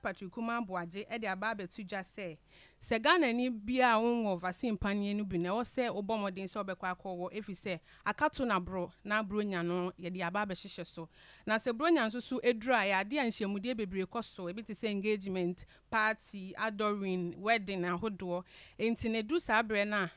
Patrick Kuma Boaje e de aba betu dwa se Ghana ni bia won vaccine panie no bi na wo se obomodin se obekwa akọwo efi se akato na bro nya no ye de aba be hyehye so na se bro nya nso so edura ya de anhyemude bebre koso ebi te se engagement party adoring wedding ahodo enti ne du sa abre na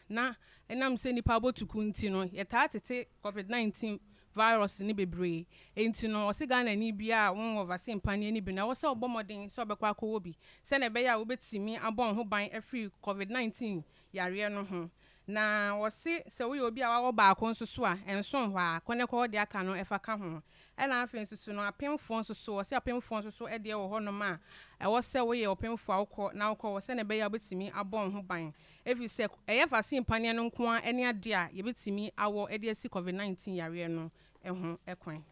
enam se nipa botuku nti no ye ta tete covid-19 virus ni bebre enti no o se Ghana ni bia won vaccine panie ni bi na wo se obomodin se obekwa akọwo bi se na be ya wo betimi abon ho ban free covid-19 yare no ho na wo se we obi a wa ba akon so so a enso hwa kone ko de aka no efa ka ho e na afen so no apemfo so so wo se apemfo so so e de wo ho no ma e wo se we ye opemfo akọ na akọ wo se na be ya betimi abon ho ban efi se eye vaccine panie no nko a ene ade a ye betimi awo e de asi covid-19 yare no ho ekwan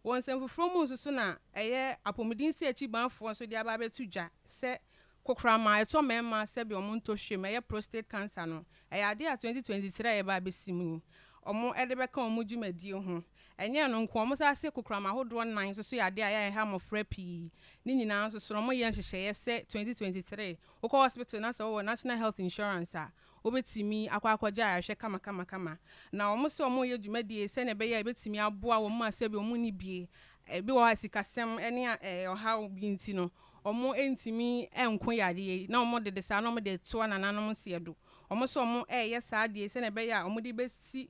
won se fufuro mu so na eye apomidin si achi banfo so de aba betu dwa se Kokrama eto mema sebi omunto hwem eye prostate cancer no ade a 2023 eba besimu omo ede beka omu dwumadie ho enye no nko omo sa se kokrama hodo nan so ade a ya ha mofra pi ni nyina so omo ye nhyehyeye se 2023 ukọ hospital na so national health insurance a obetimi akwaja ahwe kama na omo se omo ye dwumadie se ne be ya ebetimi aboa wo ma sebi omu ni bie ebi wo asikastem ene oha bi ntino omo entimi enko yade na omo de sa na omo de to nananom siedo omo so omo ye sa de se na be ya omo de besi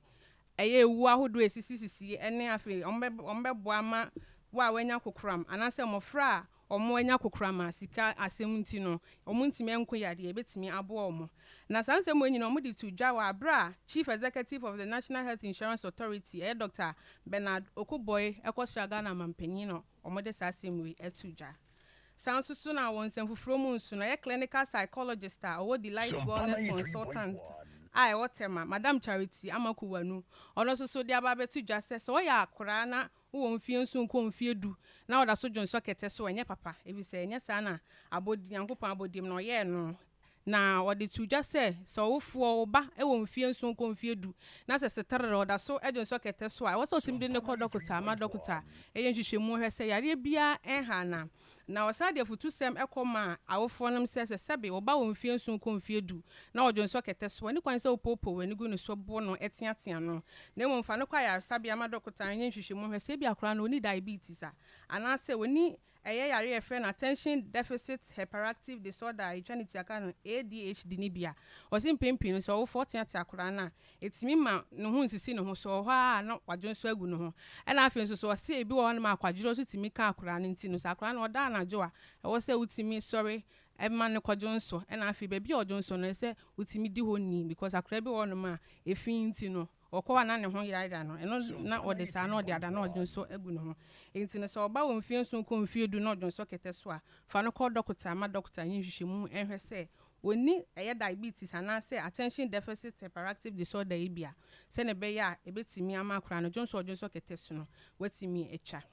ewu ahodo esisi ene afi omo be boa ma wa wanya kokram anase omo fra omo anya kokram sika asem ntino omo ntimi enko yade betimi abo omo na sanse mo nyina omo de to dwa wa bra chief executive of the National Health Insurance Authority Dr. Bernard Okuboy ekosua Ghana mampanyin no omo de sa asem wi etu dwa sansusu na won semfufuro mu nsu na ye clinical psychologist or delight wellness consultant whatever Madam Charity Amakuwanu ono so de aba betu dwa so ya akora na wo mfie nsu nko mfie du na oda so dwon so kete so enye papa ebi se enye sa na abodi yankopon abodim no ye no na wode tu dwa so wofuo oba wo mfie nsu nko mfie du na se setere oda so edwon so kete so a wo so tim de ne ko dokota ma dokota eye nhwehwemu hwe se yare bia enha na osade afutu sem ekoma awofo nom sebe oba wo mfie nsu nko mfie du na odwon so kete so ni kwan se opopo wani gu no so bo no etiatia no na mo mfa no kwa yare sabe ama dokota anye nhwehwemu hwe se bia akora no oni diabetes ana se woni eye yare efe na attention deficit hyperactive disorder etwanity aka no ADHD ni bia osim pempin so wo 40 akora na etimi ma no hu nsisi no ho so ha na wadwon so agu no ho na afi nso so se ebi wo no ma akwadworo so timi ka akora no ntino so akora no oda na jo a wo se utimi sorry ema ne kwadwon so na afi ba bia odwon so no se utimi di ho ni because akora bi wo no ma efi ntino okwa na ne ho yira no eno na ode sa na ode ada na odwon so agu no ho enti no so oba wo mfie nso nko mfie du na odwon so kete so a fa no ko dokota ma dokota yin hwehwemu enhwe se oni diabetes ana se attention deficit hyperactive disorder ibia se ne be ya ebetimi ama akora no odwon so kete so no watimi etwa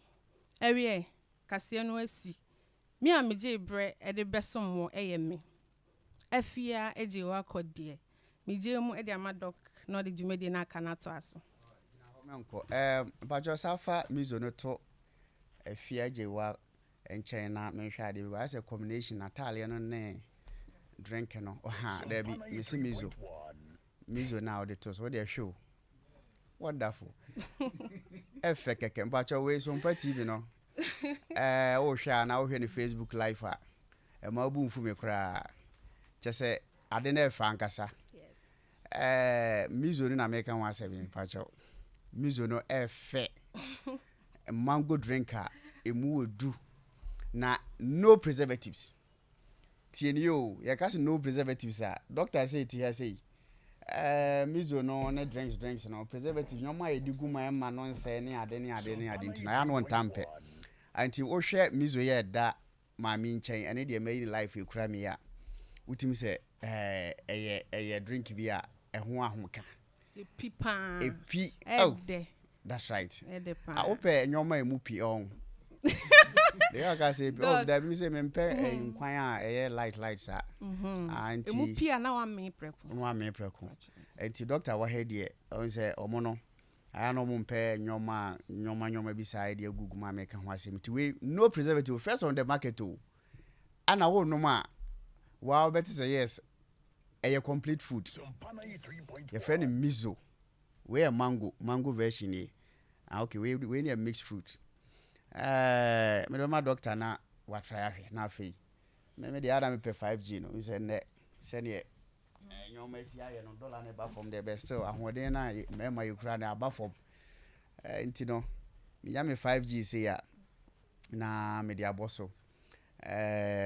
ewie kase no asi mi ameje bre ede besom wo me afia eje wa kodie mi je mu ede amadok no de dwumedi na aka na to aso menko bajo safa mizo no to afia je wa enchen na menhwa ade bi as a combination atale no ne drink no there be misi mizo now the to so dey show wonderful efekeke bajo we so mpa tv no o hwa na o hwe ni Facebook live ma bu mfu me kra chese ade na efa nkasa mizo ni na American 17 pacho mizo no efe mango drinker emu odu na no preservatives tienio ya kasi no preservatives doctor say it here say mizo no na drinks no preservatives no ma edigu ma no nse ne ade ntina ya no ntampe anti wo hwe mizo ye da ma mi nchen ene de mai life ekura me ya utimi se eye drink bi a eho ahomka epipa epi oh that's right I open nyoma emu pi on they are say oh that me say me mpe nkwan a light sa anti emu pi na wa me preku anti doctor wa head here on say omo no aya no mpe nyoma bi side agugu ma make ho asem ti we no preservative first on the market ana wo no ma wow bet say yes a complete food your friend miso we a mango version here okay we need a mixed fruit me do my doctor na what try ahwe na afei me the other me pay 5G no we say ne say ne your mercy aye no dollar ne ba from the best so ahoden na me ma yukura na aba from nti no me ya me 5G say ya na me dia boso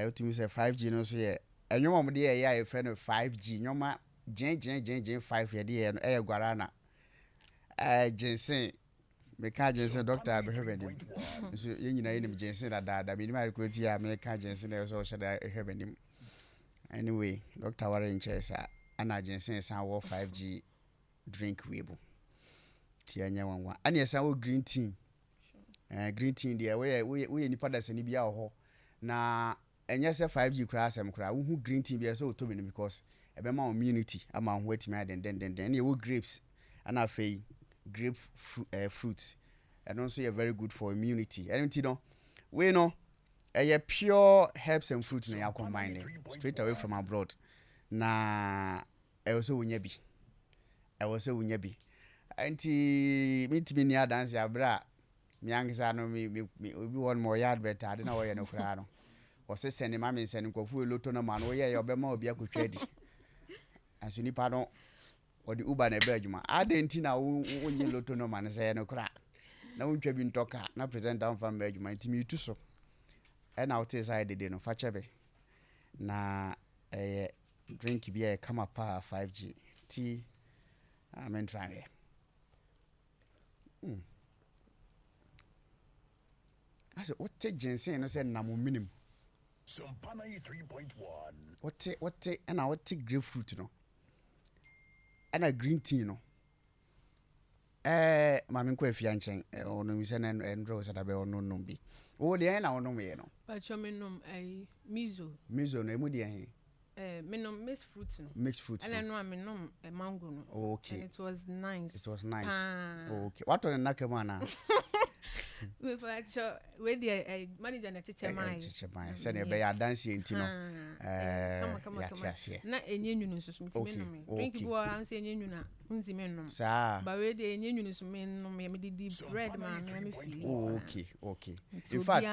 otimi say 5G no so ye enwoma mo de ya ye friend 5G nyoma gen 5 ye de ye no e guarana jensen me ka jensen doctor abehwebenim so ye nyina ye nim jensen da me nim arekwati ya me ka jensen e so sheda ehwebenim anyway doctor ware nchesa ana jensen san wo 5G drink webo ti anya wanwa ana yesa wo green tea green tea dia we nipa da sani bia ho na enye se 5G kura asem kura wo hu green tea bia so to be because ebe ma immunity ama ho atimi den na wo grapes ana fei grape fruits and also you're very good for immunity and no we know pure herbs and fruits na ya combine straight away from abroad na also wunya bi anti mitimi ni dance abra mi angisa no mi obi one more yard better ade na wo ye no kra no wo se send ma me send nkofu eloto no ma no wo ye obema obi akotwa di anso nipa no odi uba na ebe adwuma adenti na wonyi loto no man say no kra na wontwa bi ntoka na present down fan be adwuma ntimi itu so e na wote side de no fa chebe na drink bi e kama pa 5G tea amen try ase wote jensen no say na mo minim Sompa 93.1 wote na wote grapefruit no ana green tea no mami nko afia nchen ono mi se na ndro se dabe ono no bi wo de na ono me no pa chominum miso no emu de minum mixed fruit no and no minum mango no okay and it was nice okay what on na kama na we for we the manager na chiche mai se na be ya dance enti no kama na enyenyu nso so minum drink bo am se enyenyu na nzi minum sa ba we the enyenyu nso minum me di bread ma me feel okay in fact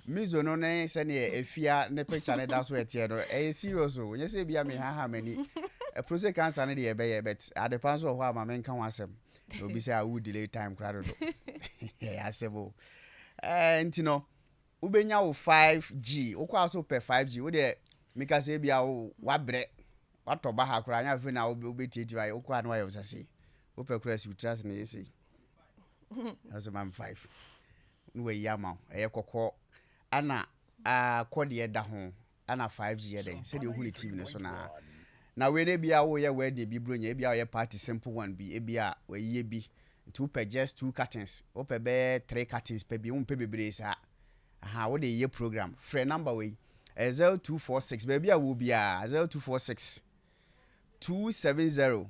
miso no na se na efia ne picture ne da so etie no serious o nye se bia me ha mani prostate cancer ne de be but ade pan so ho ama me nka ho asem obi say I would delay time crowd do asebo ntino ubenya wo 5G ukwa so per 5G wo de meka say bia wo wabre watoba ha kura anya fe na ubetieti wa ukwa na wa yosase wo per cross utras na yesi aso mam 5 no we yama kokko ana kode da ho ana 5G ye den se de hu ni TV no so na we ne bia wo ye we de bi bronya bia ye party simple one bi bia we ye bi two per just 2 cartons o per be 3 cartons per bi pe bebre sa aha wo de ye program free number we 0246 ba bia wo bia 0246 270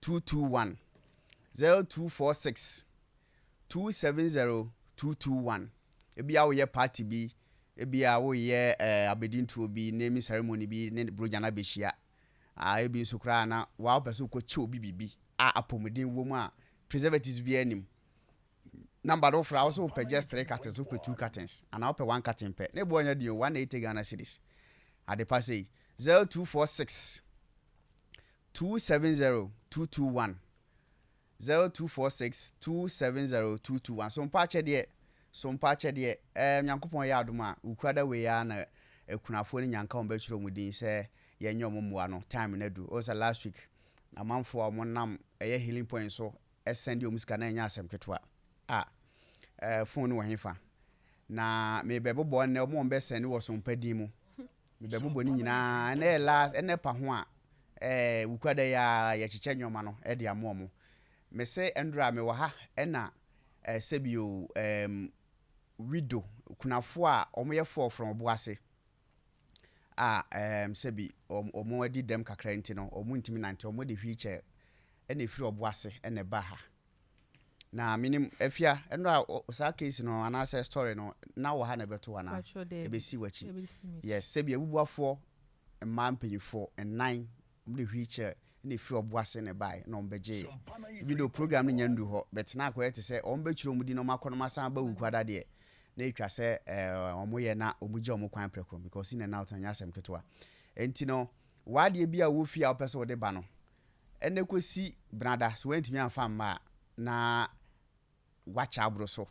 221 0246 270 221 bia wo ye party bi bia wo ye abedinto bi name ceremony bi ne bronya na behia ebi nso kra na wa person ko che obi bibi apomodin wo mu a preservatives bi anim number of flowers so per just 3 cartons so per 2 cartons and I per 1 carton per ne bonya dio 180 Ghana cedis ade passe 0246 270 221 0246 270 221 so mpa che de nyankopon ya adoma ukwada we ya na ekunafo ni nyanka on beturo mudin se yenye omomoa no time na du o say last week amanfo omonam healing point so send omuska na nya asem ketwa phone wo hefa na me bebobo na omo be send wo so mpadin mu me bebobo ni nyina na last ene pa ho a ukwada ya chiche nyoma no de amomo me se endra me wa ha na sebio widow kunafo a omo ye for from oboase sebi omo adi dem kakra nti no omo ntimi nante omo de wheelchair ene firi oboase ene ba ha na minim afia eno sa case no anasa story no na wo ha na beto wana ebesi wachi yes sebi abubuafo mma mpanyifo ennan mde wheelchair na fi oboase ne bai na ombeje video program no nyandu ho but na akoye te se ombechiro mudi no makono masan ba wukwada de na etwa se omoye na omugye omokwan preko because in and out anya asem ketewa enti no wade bia wo fi a opese wo de ba no ene kwesi brada so wentimi amfa ma na wacha abro so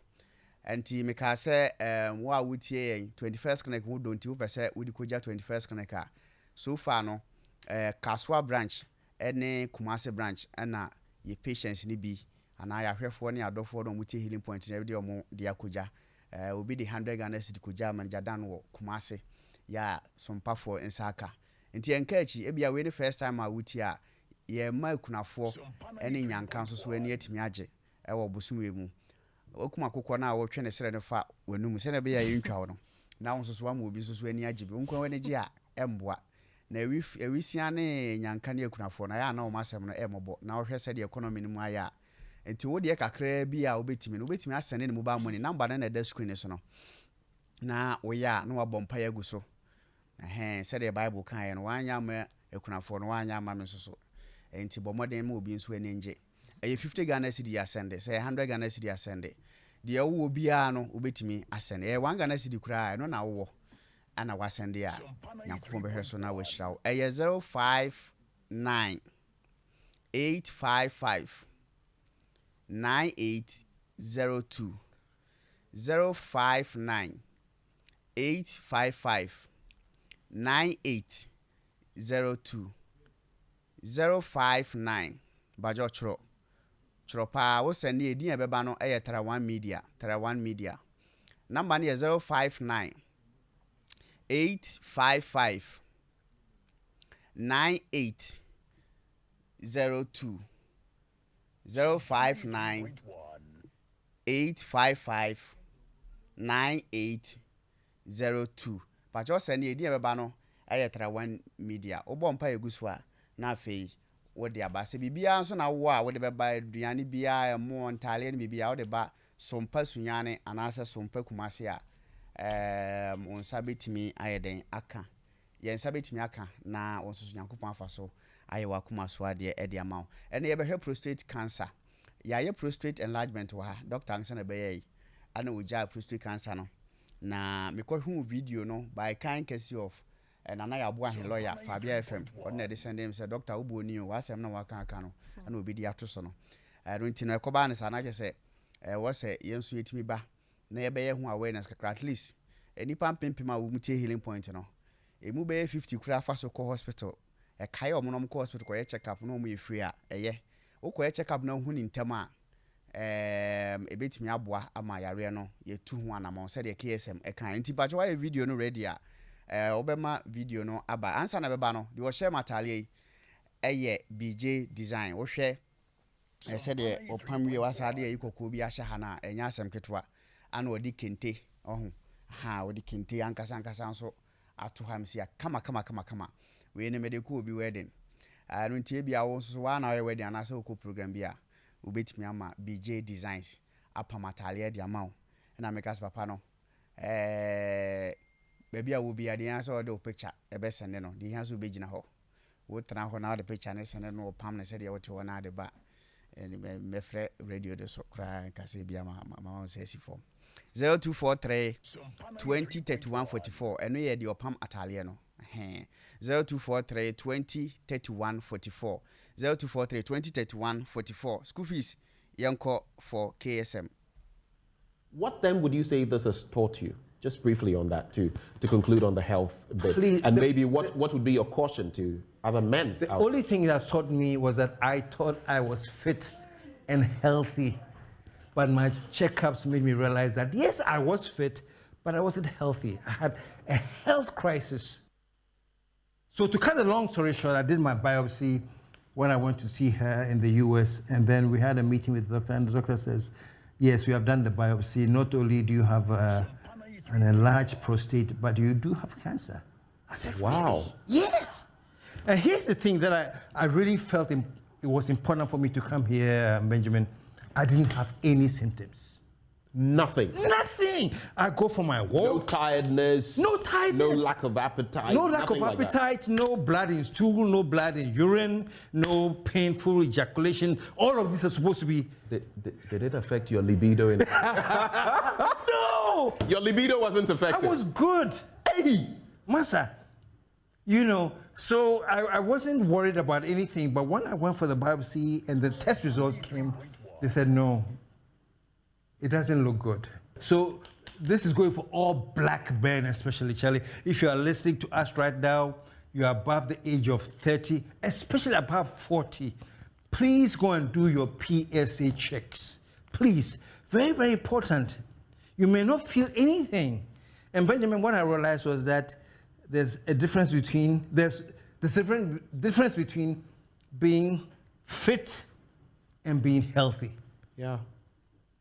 enti meka se wo a wutie 21st clinic wo donti wo pese wo di koja 21st clinic a so far no Kaswa branch ene Kumasi branch na ye patients ni bi ana ya hwefo ne adofo no mutie healing point na bi omo dia koja obi di 100 Ghana cedi koja manager dan wo Kumasi ya Sompa for Nsaka enti enkachi ebia we ni first time a wutie a ye ma kunafo ene nyanka nso so ene atimi age wo bosumwe mu okuma kokko na wo twene sere ne fa wanum se na be ya yintwa wo no na wo nso so ama obi nso so ene age bi nkwa wene gi a emboa na ewisia ne nyanka ne akunafo na ya na o masem no emobo na wo hwe se de economy ni mu aya enti wo de kakra bi a obetimi asene ne mobile money number na da screen so no na wo ya na wabɔ mpa ya gu so se de bible kan ya no wanya ma akunafo no wanya ma me so enti bomoden ma obi nso ene nje 50 Ghana cedi asende say 100 Ghana cedi asende de wo bia no obetimi asende 1 Ghana cedi kura no na wo ana wasende a yakopon behwe so na wahirawo 059 855 9802 059 855 9802 059 bajo chro pa wo send e din ebeba no tara one media number ne 059 855 9802 059 855 9802 bajo send e din ebeba no tara one media obo mpa eguso a na afei wo de abase bibia nso na wo a wo de beba aduane bia mo ntale ne bibia wo de ba Sompa sunyane anase Sompa Kumasi a onsa betimi ayeden aka ye nsa betimi aka na onso Nyankopon afa so ayewa kumaso ade e de amawo ene ye behwe prostate cancer ya ye prostate enlargement wa doctor ansa na beye ana oja prostate cancer no na mekɔhwu video no by kind case of na na ya bo ahe lawyer Fabia FM on na de send him say doctor uboni o wasem na waka aka no ana obidi atoso no no ntino ekoba ne sana je say wo say yenso yetimi ba na ye be ye hu awareness kakra at least enipa mpempem a wo mutie healing point no emu be 50 kura fa so ko hospital kai omo no ko hospital ko ye check up no mu ye free a eye wo ko ye check up na hu ni ntem a ebetimi aboa ama yare no ye tu hu anama say de KSM kan nti ba jo video no ready a obema video no aba ansa na beba no de wo share matale eye BJ design wo hwe said de opamwe wasade yi kokko bi ahye ha na enya asem ketwa ana odi kente ohun ha odi kente ankasa nso ato ham sia kama we ne mede ko obi wedding no ntie bia wo nso wa na we wedding anasa okọ program bia obetimi ama BJ designs apa matale de amawo na mekas papa no baby a wo bia de answer the picture e be send no de hanso be gina ho wo tran ho na the picture ne send no pam ne se de wote wo na de ba me frɛ radio de so kra kase bia ma se si form 0243 203144 eno ye de opam atale no 0243 203144 0243 203144 school fees yanko for KSM. What then would you say this has taught you? Just briefly on that to conclude on the health bit. Please, and maybe what would be your caution to other men? The only thing that taught me was that I thought I was fit and healthy. But my checkups made me realize that, yes, I was fit, but I wasn't healthy. I had a health crisis. So to cut a long story short, I did my biopsy when I went to see her in the US, and then we had a meeting with the doctor, and the doctor says, yes, we have done the biopsy. Not only do you have an enlarged prostate, but you do have cancer. I said, wow. Really? Yes. And here's the thing that I really felt it was important for me to come here, Benjamin. I didn't have any symptoms. Nothing. Nothing. I go for my No walks. tiredness. No tiredness. No lack of appetite. No lack of nothing like that. appetite, no blood in stool, no blood in urine, no painful ejaculation. All of this is supposed to be. Did it affect your libido? No! Your libido wasn't I affected. was good. Hey, Masa. You know, so I wasn't worried about anything. But when I went for the biopsy and the test results came, they said, no, it doesn't look good. So this is going for all black men, especially, Charlie. If you are listening to us right now, you are above the age of 30, especially above 40. Please go and do your PSA checks. Please. Very, very important. You may not feel anything. And Benjamin, what I realized was that there's a difference between difference between being fit and being healthy. Yeah.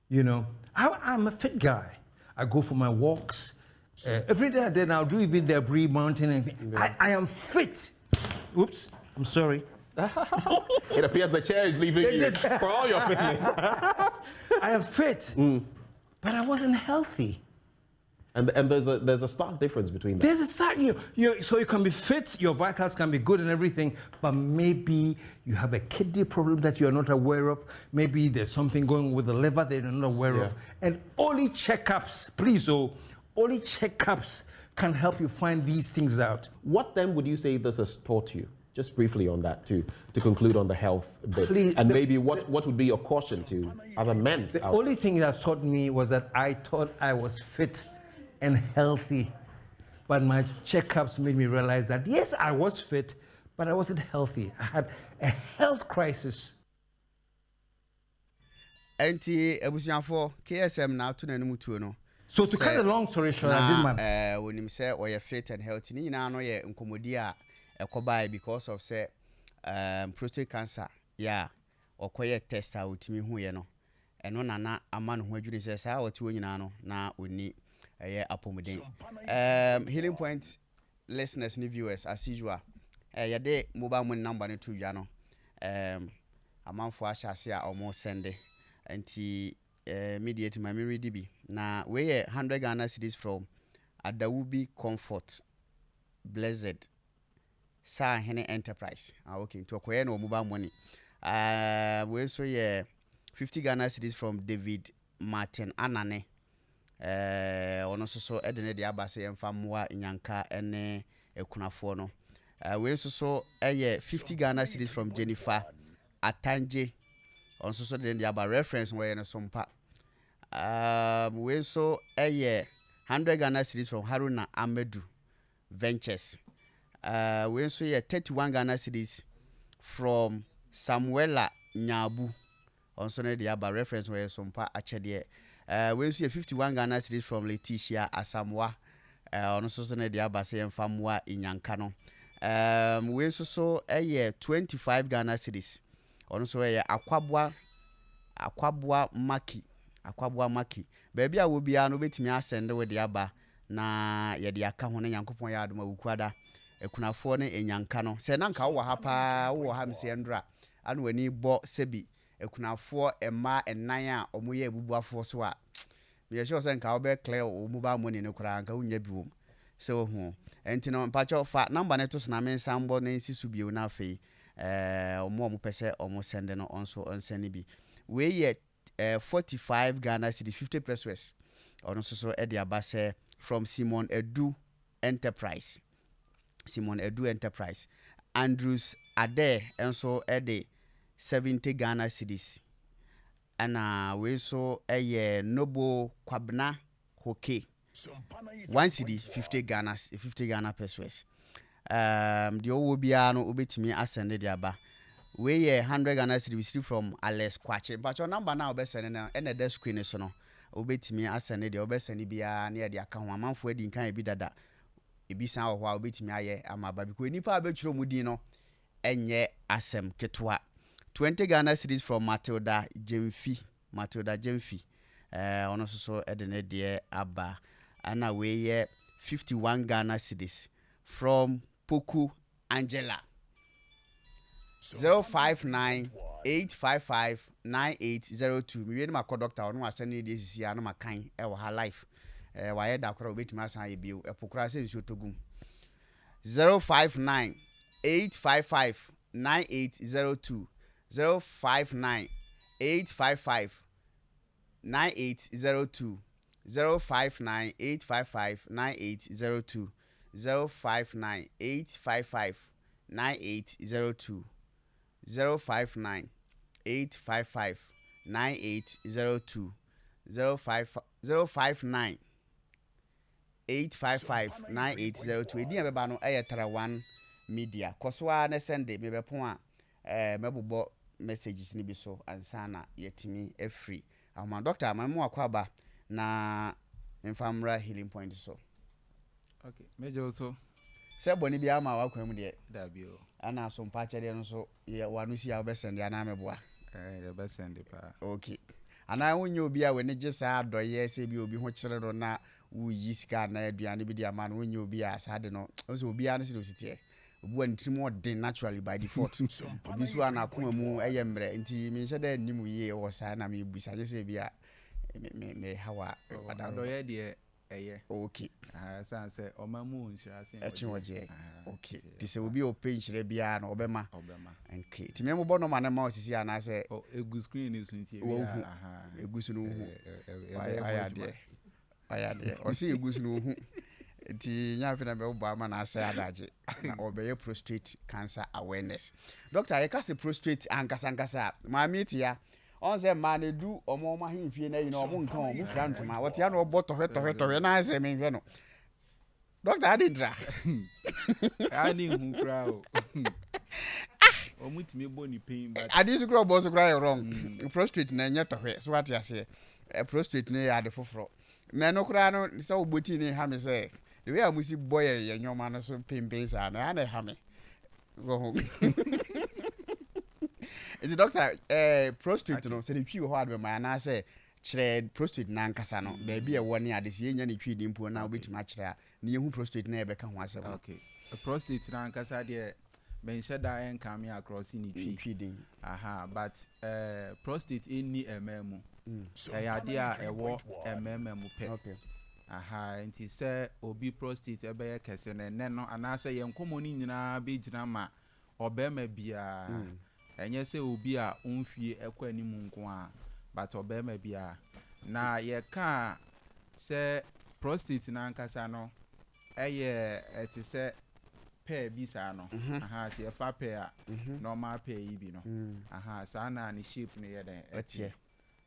You know, I'm a fit guy. I go for my walks. Every day then I'll do even the Bree Mountain. And I am fit. Oops, I'm sorry. It appears the chair is leaving you for all your fitness. I am fit, but I wasn't healthy. And there's a stark difference between that. There's a certain, so you can be fit, your vitals can be good and everything, but maybe you have a kidney problem that you're not aware of. Maybe there's something going with the liver that you're not aware of. And only checkups, please, only checkups can help you find these things out. What then would you say this has taught you? Just briefly on that to conclude on the health bit. Please, and maybe what would be your caution to other men? The only thing that taught me was that I thought I was fit and healthy, but my checkups made me realize that yes, I was fit, but I wasn't healthy. I had a health crisis. Enti ebusiafo KSM na to nanu mutuo no. So to cut the long story short, I did my wonim say we fit and healthy ni nyina no ye nkomodi a ekobai because of say prostate cancer okoye test a otimi hu ye no eno nana ama no ho adwuni say sa oti wonyina no na oni apomuden. Healing Point listeners and viewers as usual. Yade mobile money number ne to ya no. Amanfo ahyase a almost send anti mediate my ready bi. Na we 100 Ghana cedis from Adawubi Comfort Blessed Sa Hene Enterprise. Okay, to akoye no mobile money. We so 50 Ghana cedis from David Martin Anane. Ono so edene de abase emfa moa nyanka ene ekunafo no we so 50 Ghana cedis from Jennifer Atanje. Ono so de aba reference we no Sompa. We so 100 Ghana cedis from Haruna Amedu Ventures. We so 31 Ghana cedis from Samuela Nyabu. Ono so de aba reference we Sompa achede. We see 51 Ghana cedis from Leticia Asamoah. On so ne dia base emfamoa inyanka no. We so 25 Ghana cedis. On so akwabwa maki. Baby a wo bia no betimi asende we dia ba na ye dia ka ho ne Yankopon ya adoma wukwada. Ekunafo ne enyanka no. Se na nka wo ha pa wo ha mse ndra. Anu ani bo sebi ekunafo ema enan a omoye ebubuafo so a me sure say nka obe clear o mobile money ne kura nka unya biwom so ho enti no mpacho fa number ne to na men sambo na nsi subio na afei omo pese omo send no onso onsend bi we ye 45 Ghana city 50 pesos ono so e dia ba say from Simon Edu Enterprise Andrews Ade enso e de 70 Ghana cedis. Ana we so Nobo Kwabna Hoke 1 cedi 50 Ghana pesos. The owo bia no obetimi asende dia ba. We 100 Ghana cedi receive from Alex Kwache. But your number now obesende na e the screen so no. Obetimi asende dia obesende bia na e dia ka ho amanfo adi nkan e bi dada. Ebi san ho a obetimi aye amaba bi ko nipa abetwiro mudi no enye asem ketwa. 20 Ghana cedis from Matilda Jemfi. Ono so edene de aba. Ana we 51 Ghana cedis from Poku Angela. 059 855-9802. Me ma call doctor on was sending this year no makan e wa ha life. Why da kora obetimi asan ye bio. E pokra se nsu togum. 059-855-9802. 059-855-9802. 059-855-9802. 059-855-9802. 059-855-9802. 059-855-9802. Edi abeba no ayetara one media. Koswa na sende me bepon a mebobo messages ni bi so ansana yetimi free. Ahoma doctor mamu akwaba na mfamra healing point so. Okay, major also. Se boni bi ama wakwam de Da bio. ana so mpache de no so ye wanu si ya obesende ana meboa. The best send pa. Okay. Ana wonye obi a woni gisa adoye se bi obi ho kire no na wo yi sika na aduane bi de ama no wonye obi a sa de no so obi a no se do sitie. Obu an trim odin naturally by default. Obi so ana akoma mu eye mre nti mi hye da nim ye wo sa na me busa je se bi a me hawa Adoye de eye. Okay. San say omamu nshira sen. Echiwoje. Okay. Ti se obi open nshire bia na obema. Obema. Okay. Ti me mo bo no ma na ma osisi ana se Egu screen is nti egusu no hu. Ayade. Osi egusu no hu. Ti nya fe na me bo ama na ase adaje na obeye prostate cancer awareness. Doctor, you can say prostate ankasa ma meet ya on say man do omo ma himfie na yi na omo nkan omo frantoma what ya no obo tohwe na ase me hwe no. Doctor adindra ani hu kra o omutimi bo ni pain but adis kra obo so kra wrong. Prostate na nya tohwe so what ya say prostate na ya de foforo me no kra no say oboti ni ha me say the way amusi boy ye nyoma no so pain sa na na ha me go home. The doctor prostate no say the twi ho adbe ma na say kire prostate na nkasa no ba bia woni ade se nya ne twi di mpo na obetima kire na yehu prostate na ebe ka ho asem. Okay. Prostate na nkasa de menhye da en kam ya across ni twi din. Aha, but prostate any mm. Ya de a ewo mm pe. Okay. Aha, nti se obi prostate ebe ye kese ne no anase ye nkomoni nyina be gina ma obema bia enye se obi a onfie ekwa animu nko a but obema bia na ye ka se prostate na nkasa no eye eti se pair bi sa no aha se fa pair a normal pair yi bi no aha sa na ni shape no ye den etie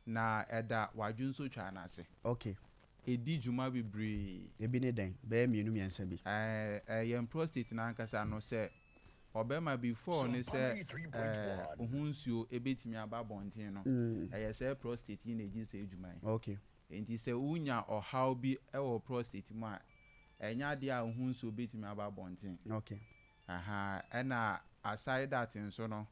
na eda wadwunso twa na ase. Okay. Edi juma bebre ebi ne den be mienu miensa bi yem prostate na nkasa no se obema before ne se ohunsuo ebetimi aba bonten no se prostate na egi se ejuma. Okay. Enti se unya ohaw bi ewo prostate mu a enya de a ohunsuo betimi aba bonten. Okay. Aha, na aside that nso no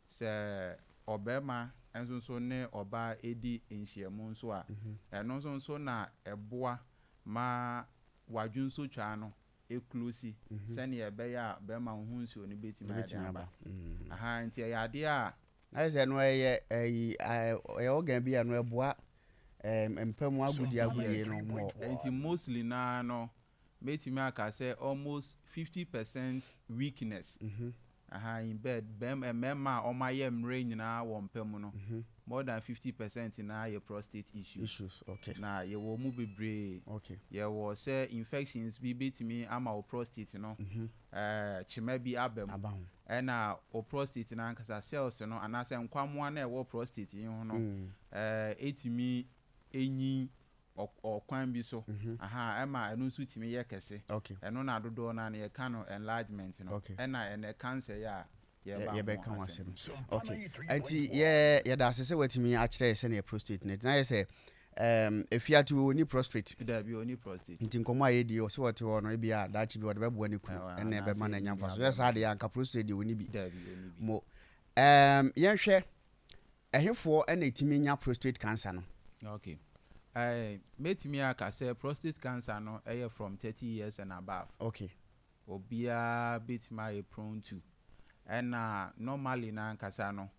se obema enso so ne oba edi enhyiamu nso a eno nso na eboa ma wadwunso twa no eklusi sene ebe ya be ma hu nsuo ne betimi aba. Aha, nti ya de a aise no ye organ bi anu eboa empemu agudi no mo. Nti mostly na no betimi aka say almost 50% weakness. Aha, in bed mema o ma ye mre nyina wo mpemu no more than 50% na your prostate issues. Okay. Na ye wo mu bebre. Okay. Ye wo say infections bi betimi ama o prostate no chima bi abam na o prostate na nkasa cells no anase nkwamwa na e wo prostate yin ho no etimi enyi okwan bi so aha ema enu nso timi ye kese. Okay. Eno na dodo na ye ka no enlargement no ene cancer ya ye be kan wasem. Okay. Anti ye da sese watimi a kire se na prostate net na ye se efiati oni prostate da bi oni prostate nti nkomo aye di o se wote wo no bia da chi bi wo de be bo ani ku ene be ma na nya mfa so ye sa de anka prostate di oni bi da bi oni bi mo yenhwe ehefo ena etimi nya prostate cancer no. Okay. Metimi aka say prostate cancer no from 30 years and above. Okay. Obia betimi prone to. And normally na nkasa no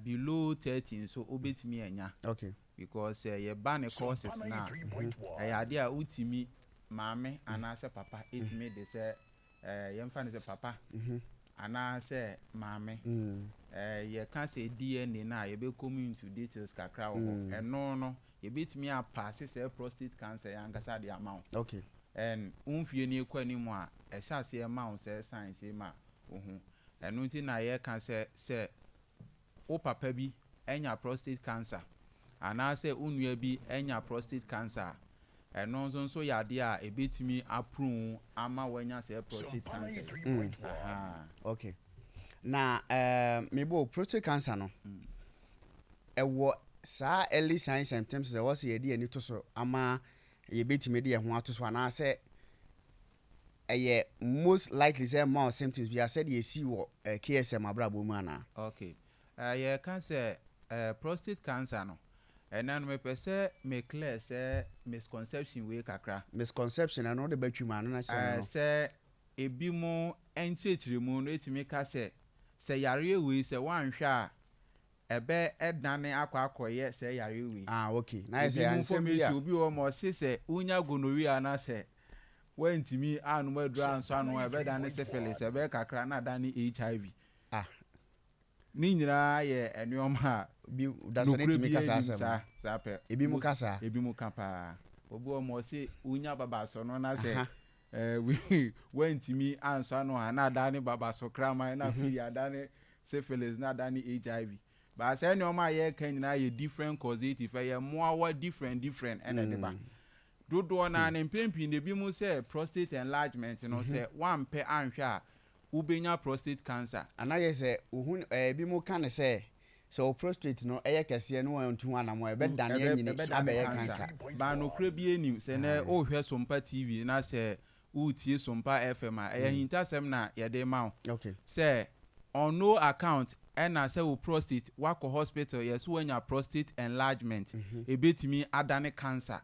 below 13 so obetimi enya. Okay. Because ye ban a courses now. Idea utimi mame and I say papa etimi they say young fan is a papa. And I say mame ye can't say DNA now you be coming into details kakra and no you beat me up passes a prostate cancer and gasa the amount. Okay. And umfie ni kwa ni mo a shall say amount say science ma and nothing na ye can say o papa bi enya prostate cancer and I say unwe bi enya prostate cancer and no so ya dia e betimi approve ama wanya say prostate cancer. Okay. Na mebo prostate cancer no ewo sa early signs and symptoms e was ye dia ni to so ama ye betimi de ho ato so ana say most likely say more symptoms be said ye see wo KSM abrabo mu ana. Okay. Ye cancer prostate cancer no and then me pese me clear say misconception we kakra. Misconception and all the battery man na say ebi mo enchechire mu no etimi ka say yare we say wan hwa ebe edane akwakoye say yare we. Okay. Na say ansem bia obi o mo say unya gonorrhea na say wentimi anu madu anso anu ebe dane syphilis ebe kakra na dane HIV. Ni nyina ye enuoma bi dasane timi kasa asem sa pe ebi mu kasa ebi mu kapa obi o mo say unya baba so no na say we wentimi anso anu na dane baba so krama na fili adane syphilis na dane HIV but say enuoma ye kan nyina ye different causative ye more different and the dodo na ne mpempi ne bi mu say prostate enlargement no say one pe anhwa ubenya prostate cancer anaye say uhun bi mu kan say so prostate no eye kese no antu anamo ebe dane anyini abeye cancer ba no kra bi enim say na o hwe Sompa TV na say utie Sompa FM a eye hintasem na ye de ma. Okay. Say on no account na say o prostate wako hospital yes when your prostate enlargement ebetimi adane cancer.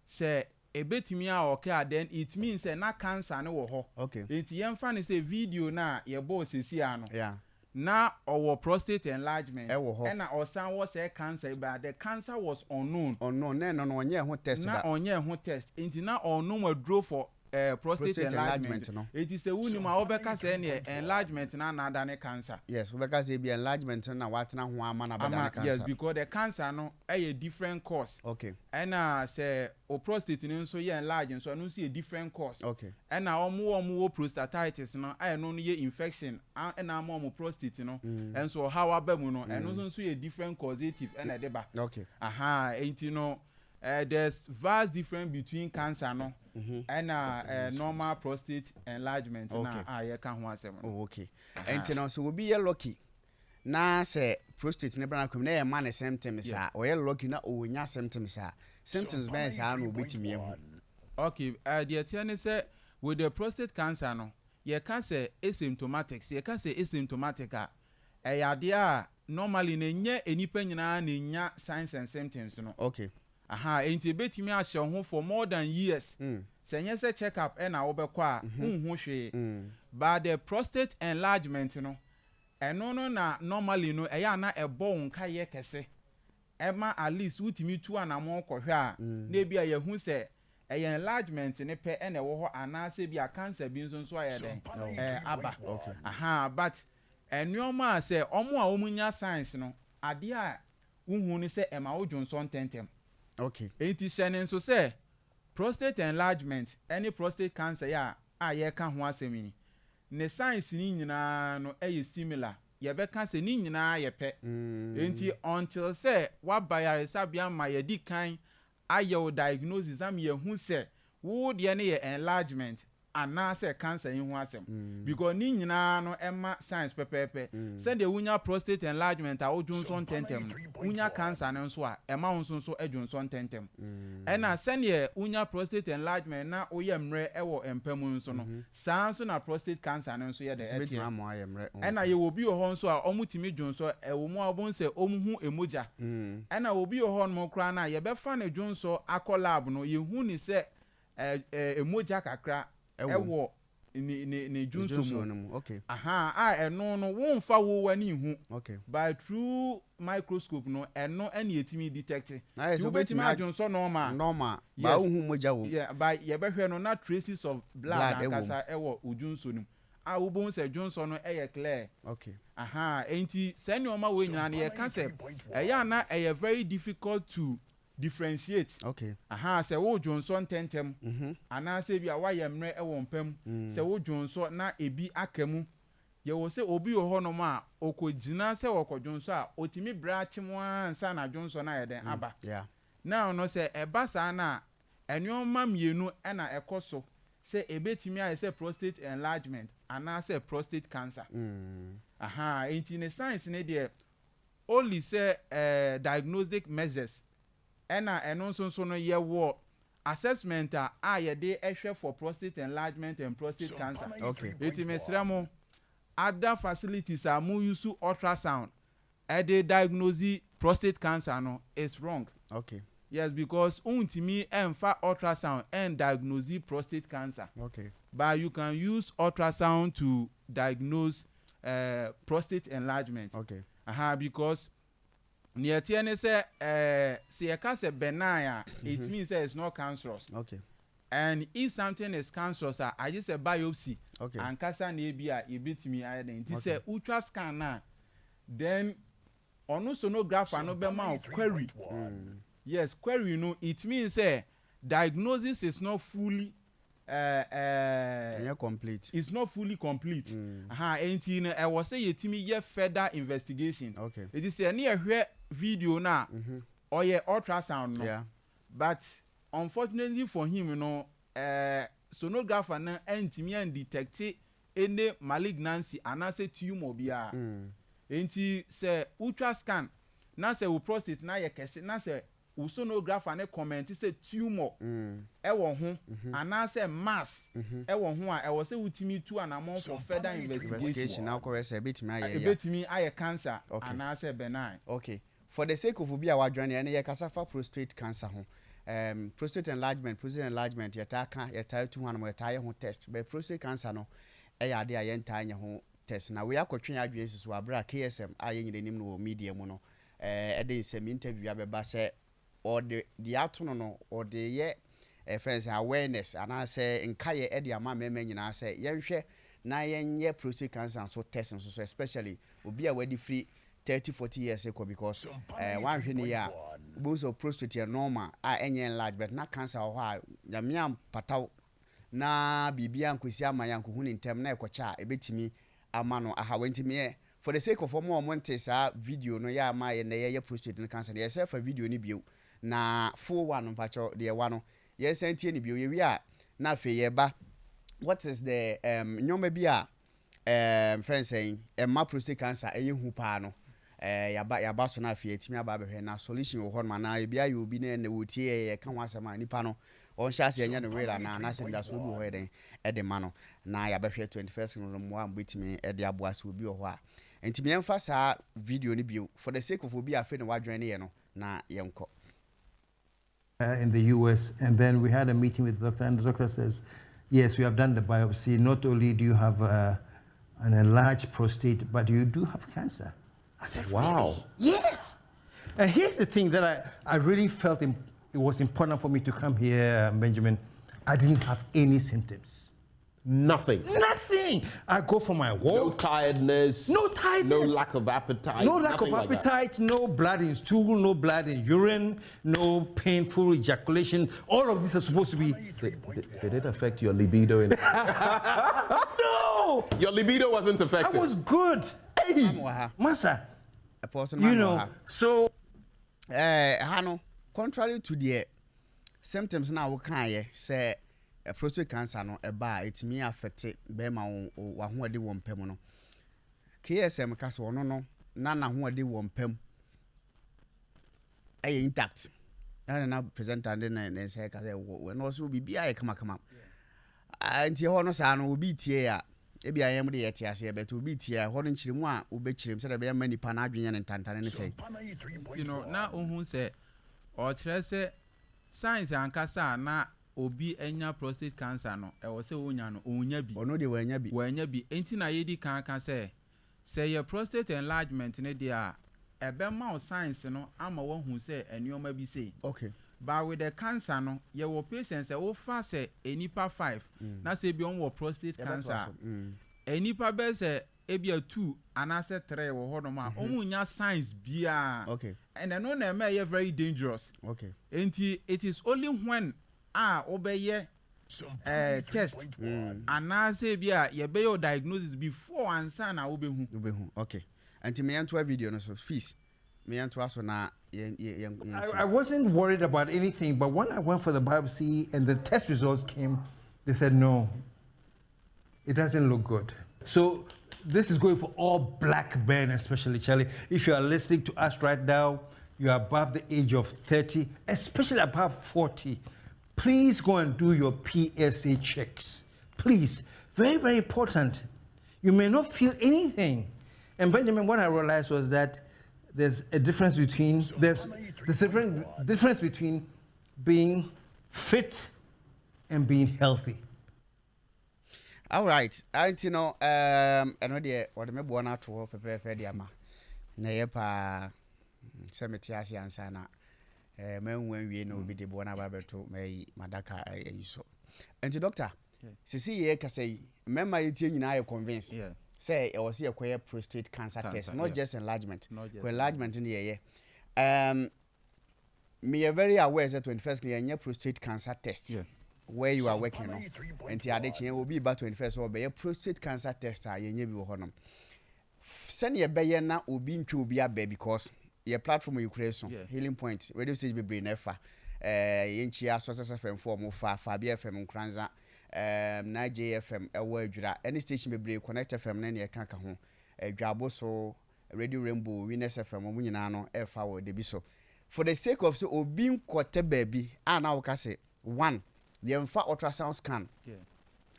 Say ebetimi a okay then it means say na cancer ne wo ho. Okay. It yemfa ne say video na ye bo sesi ano. Yeah. Na our prostate enlargement and osan was a cancer but the cancer was unknown. Unknown no onye ho test na onye ho test. Inti na unknown we draw for prostate enlargement no. It is a wuni ma obeka say ne enlargement na dane cancer. Yes, obeka say be enlargement na watena ho ama na dane cancer. Yes, because the cancer no a different cause. Okay. And say o prostate no so ye enlarging so no see a different cause. Okay. And omo prostatitis no I no ye infection and omo prostate no and so how abemu no and no so a different causative and a deba. Okay. Ain't no there's vast difference between cancer no and normal prostate enlargement na ye kan ho asem. Oh, okay. Ain't no so we be lucky na say prostate ne bana kwem na ye man symptoms a o ye lucky na o nya symptoms a symptoms ben sa na obetimi ehu. Okay, the attorney say with the prostate cancer no ye can say asymptomatic. Ye can say asymptomatic a yade a normally na nya enipa nyina na nya signs and symptoms no. Okay. Enti betimi a hye ho for more than years. Say nya say check up e na wo be kwa unhu hwe. But the prostate enlargement no eno na normally no eya na ebo nka ye kese. Ema at least utimi tu anamo kwohwe a na bia ye hu say enlargement ne pe ene wo ho anase bia cancer bi nso aye den aba. Okay. But enuoma say omo a omunya science no ade a unhu ni say ema odwonso ntentem. Okay. Enti shene nso say prostate enlargement any prostate cancer ya aye ka ho asemi ne science ni nyina no similar ye be cancer ni nyina ye pe. Enti until say wa bayaresa bia ma ye di kan aye diagnosis am ye hu say wo de ne ye enlargement ana say cancer in ho asem because ni nyina no ema science pepepe send the wunya prostate enlargement a odwonso tentem wunya cancer no so a ema wonso adwonso tentem ena send ye wunya prostate enlargement na oye mre ewo empam nso no saa so na prostate cancer no so ye de ena ye obi ho nso a omutimi dwonso ewo mu abon se omhu emoja ena obi ho no kra na ye be fa ne dwonso akọ lab no ye hu ni se emoja kakra ewo ne junso mu okay eno no won fa wo wani hu okay by through microscope no eno eni etimi detect so betimi adwonso normal ba hu moja wo yeah by ye behwe no na traces of blood akasa ewo ojunso no wo bon se junso no eye clear okay enti sani o ma we nyina na ye kan se eya na eye very difficult to differentiate okay se wo dwonso ntentem ana se bia wa ye mre ewo mpam se wo dwonso na ebi akamu ye wo se obi wo hono ma okogina se wo kodwonso a otimi bra chimo ansa na dwonso na ye den aba yeah now no se eba sa na enwoma mienu na ekoso se ebetimi aye se prostate enlargement ana se prostate cancer enti ne science ne de only say diagnostic measures eno nso no ye wo assessment a ye de ehwe for prostate enlargement and prostate cancer okay eti mesramo other facilities are mu use ultrasound de diagnose prostate cancer no is wrong okay yes because untimi emfa ultrasound and diagnose prostate cancer okay but you can use ultrasound to diagnose prostate enlargement okay because near TNA say a cancer benign, it means that it's not cancerous. Okay. And if something is cancerous, I just a biopsy. Okay. And cancer nebia a bit me iron. It is a ultra scan then on sonograph and no query. Yes, query no. It means diagnosis is not fully complete. It's not fully complete. And I was say yetimi ye further investigation. Okay. It is a near video now or ye ultrasound no. Yeah. But unfortunately for him, sonographer na entimi and detect any malignancy and I say tumor bia. Enti say ultra scan na say prostate na ye kese na say sonographer na comment say tumor ewo ho ana say mass ewo ho a ewo say utimi tu anamon for further investigation now ko say betimi aye cancer ana say benign. Okay, for the sake of obi a wadwane na ye kasa fa prostate cancer ho prostate enlargement yeta ka yeta tu hanu yeta ye ho test but prostate cancer no e ya de aye nta anye ho test na we akotwe adwe siso abra KSM aye nyirenim no media mu no e de sem interview abeba say or the atono or the ye friends awareness and I say nkaye e de ama mema nyina say yenhwe na yenye prostate cancer so test so especially obi a wadi free 30-40 years ago because one hwene ya bones of prostate normal enye enlarge but na cancer ho a nyamia pataw na bibia nkosi amaya nkohu ni ntem na ekocha ebetimi ama no aha wantimi for the sake of more montes video no ya ama ye na ye prostate cancer ye say for video ni bio na full one mpacho de one yes antie ni bio ye wi a na fe ye ba what is the nyoma bi a friend saying ma prostate cancer eye hu pa no ya ba so na fe atimi aba behwe na solution wo hon ma na e bia ye obi na wotie ye kan wasema nipa no on chance ye nya no real na se nda so obi ho eden e de ma no na ya behwe 21st no mo am betimi e de aboa so obi ho a entimi emfa sa video ni bio for the sake of obi afa ne wadwen ne ye no na yenko in the US, and then we had a meeting with the doctor, and the doctor says, yes, we have done the biopsy. Not only do you have an enlarged prostate, but you do have cancer. I said, wow. Really? Yes. And here's the thing that I really felt it was important for me to come here, Benjamin. I didn't have any symptoms. Nothing. Nothing. I go for my walks. No tiredness. No tiredness. No lack of appetite. No lack of appetite. No blood in stool. No blood in urine. No painful ejaculation. All of this is supposed to be. Did it affect your libido? No. Your libido wasn't affected. I was good. Hey, Masa. You know. So, Hano, contrary to the symptoms now we can say. Prostate cancer no eba etimi affect be ma wa ho ade wo mpam no KSM kase wono no na ho ade wo mpam intact na presenter and na say kase we no so bibia e kama anti ho no sa no obi tie ya e bia yem de yete ase be to obi tie ho no nchiremu a obechirem se de be ma nipa na adwenya ne ntantane ne say you know na ohun se o kire se science ankasa na obi enya prostate cancer no e wo se wonya no onya bi ono de wanya bi enti na yedi kan say your prostate enlargement ne dia ebe ma science no ama wo hu say enioma bi say okay but with the cancer no ye wo patients e wo fa say enipa 5 na say bi on wo prostate cancer enipa be say ebia 2 anase 3 wo ho no ma omunya science bia okay and I know na e very dangerous okay enti it is only when obeye test anase bia ye be your diagnosis before answer na obehu okay and me yanto video no so fees me yanto aso na I wasn't worried about anything, but when I went for the biopsy and the test results came, they said, no, it doesn't look good. So this is going for all black men, especially, Charlie. If you are listening to us right now, you are above the age of 30, especially above 40, please go and do your PSA checks. Please. Very, very important. You may not feel anything. And Benjamin, what I realized was that there's a difference between difference between being fit and being healthy. All right. I know know the what me born out to pepe dia ma. Na ye pa semetiasi ansa na men wen wie no bi de born ababeto mai madaka so. Enti doctor, sisi ye ka say memma yetie nyina ye convince. Yeah. Say it was a prostate cancer test, not just enlargement. Enlargement in the year. Me are very aware that 21st year prostate cancer test where you are working on. And the other chain will be about 21st or be a prostate cancer test. I be honum. Send your bayer now will be to be a baby because your platform you create healing points, radio stage be brain efa. Yenchia sources FM form of Fabia FM Kranza. Na JFM Edward any station be connect FM na ne ka ho Edwabo so Radio Rainbow Winners FM mu nyina no e fa wo de bi so for the sake of so obi nkote baby na wo ka say one yemfa ultrasound scan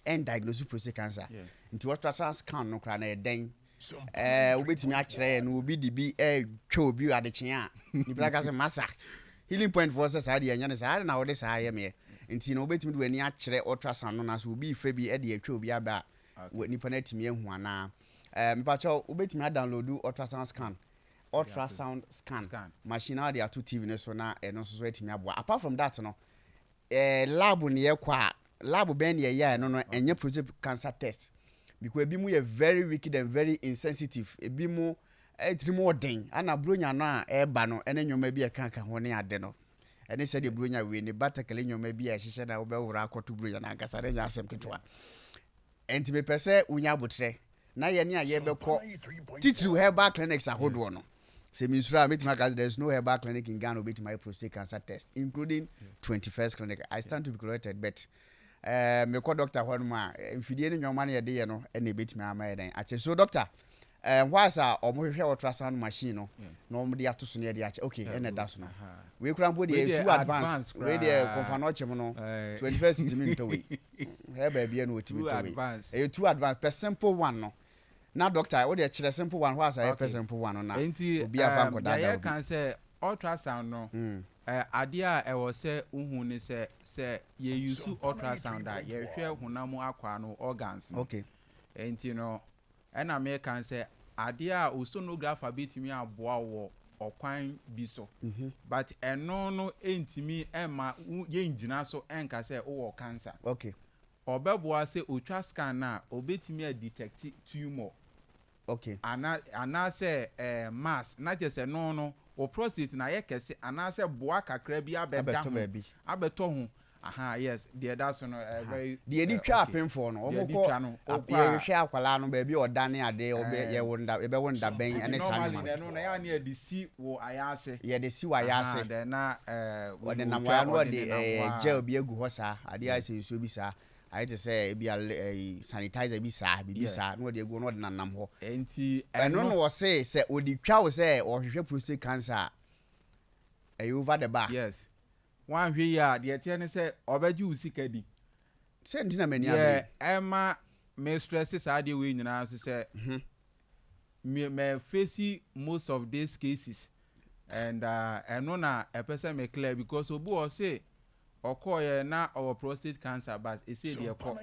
and diagnose prostate cancer into ultrasound scan no kra na e den obetimi a kire no obi di bi twa obi adeche a ni bra ka say massa healing point for us say ade nya ne say na wo de say me nti na obetimi do ani a kire ultrasound no na so obi fa bi e de atwa obi aba nipa na timi ehu ana me pa cho obetimi a download ultrasound scan machine na dey ato TV ne so na no so etimi aboa apart from that no lab ne ye kwa lab ben ye ya no enye prostate cancer test because ebi mu ye very wicked and very insensitive ebi mu etiri den ana bronya no a eba no ene nyoma bi e kanka ho ne ade no ene se de bronya we ne batakale nyoma bi a hihye na wo be wura akoto bronya na ankasa re nya asem ketwa enti me pese unya botre na ye ne a ye be ko titiri herbal clinics ahodo no se mi sura metima cause there's no herbal clinic in Ghana with my prostate cancer test including 21st clinic. I stand to be corrected but me call doctor honma mfidie ne nyoma na ye de ye no ene betimi ama ye den ache so doctor whilst omohwehwe ultrasound machine no no mo de ato so ne de ache okay ene da so no we kura mbo de too advanced we de confirm chim no 21st timi nto we he ba bia no timi to we too advanced per simple one no na doctor we de kire simple one whilst per simple one no na obi afa nkoda da ya kan say ultrasound no ade a e wo se uhu ni se ye use ultrasound a ye hwe hunamu akwa no organs okay enti no ena me kan say ade a sonographer betimi aboa wo okwan bi so but eno no entimi ema ye ngina so enka say wo cancer okay obeboa say otwa scan na obetimi a detect tumor okay ana say mass na je say no o prostate na ye kese ana say boa kakra bi abeto ho aha yes the that's no very the edi twa apemfo no omoko ye hwe akwala no ba bi odane ade obe ye wonda ebe wonda ben ene sa no no na ya na de si wo ayase ye de si wa ayase de na wode na wa no de gel bi egu ho sa ade ayase nso bi sa I just say be a sanitizer bi sa bi sa no de egu no de nanam ho enti eno no wo say odi twa wo say o hwehwe prostate cancer over the bar yes one hwe ya de tie ne say obaji usika di say ntina mani abi ema me stress sa de we nyina so say me face most of these cases and eno na a person me clear because obu o say okoye na our prostate cancer but e say the ekọ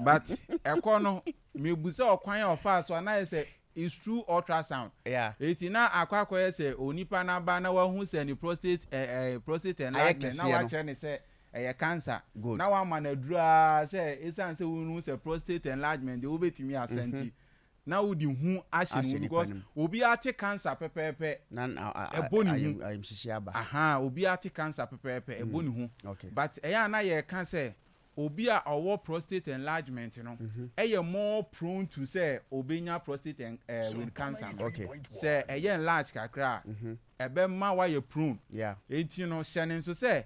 but ekọ no me busa okwan ya ofa so na say is true ultrasound eti na akwakoye say onipa na ba na wa hu say ni prostate enlargement na wa kire ni say cancer na wa ma na dura say esan say wonu say prostate enlargement de obetimi asenti na wudi hu ahye because obi ate cancer pepepe na eboni I am shishiaba obi ate cancer pepepe eboni hu but eya na ye can say obi a owo prostate enlargement no more prone to say obenya prostate with cancer say enlarge kakra ebe ma wa ye prone enti no hye so say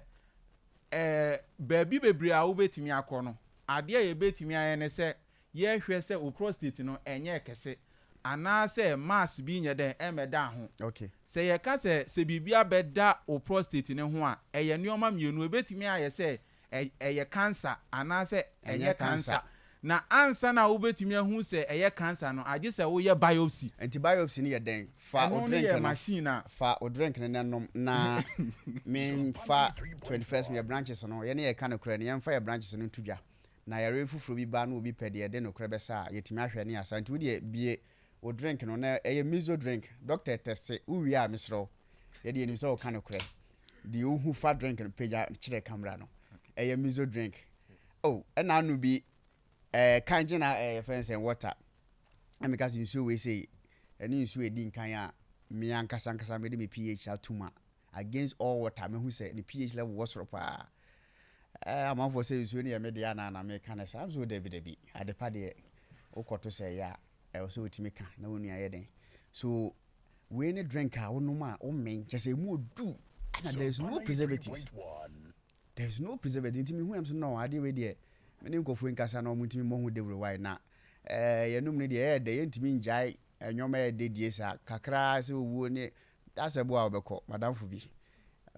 baby bebre a obetimi akono ade ye betimi ayene say ye hwe say o prostate no enye kese ana say mass bi nye den emeda ho say ye ka say bibia beda o prostate ne ho a eye neoma mienu ebetimi aye say eye cancer ana say enye cancer na ansa na obetimi ahu say eye cancer no age say wo ye biopsy biopsy ni ye den fa o drink no machine na fa o drink ne nom na men fa 21st ye branches no ye ne ye kan kura ne ye fa ye branches no tudwa na yare fufuro bi ba na obi pede de no krebe sa yetimi ahwe ne asanti wodi bie o drink no na eye miso drink doctor test uwi a misro ye de enim so kan kure di ohu fa drink no page kire camera no eye miso drink na anu bi kanje na friends and water and because you so we say any you edi nkan a me ankasa me de me pH atuma against all water me hu say the pH level was ropa am for say you ne me de na me kan say am so David adepa de okoto say ya so otimi ka na wonu aye den so we ne drink a wonu ma o men say mu odu and there is no preservatives me hu am so no ade we de me ne nkofo nkasa na o mutimi mo hu de why na yenum ne de de yentimi njai enyoma ye de die sa kakra se owo ne ase bo a obekọ madam fo bi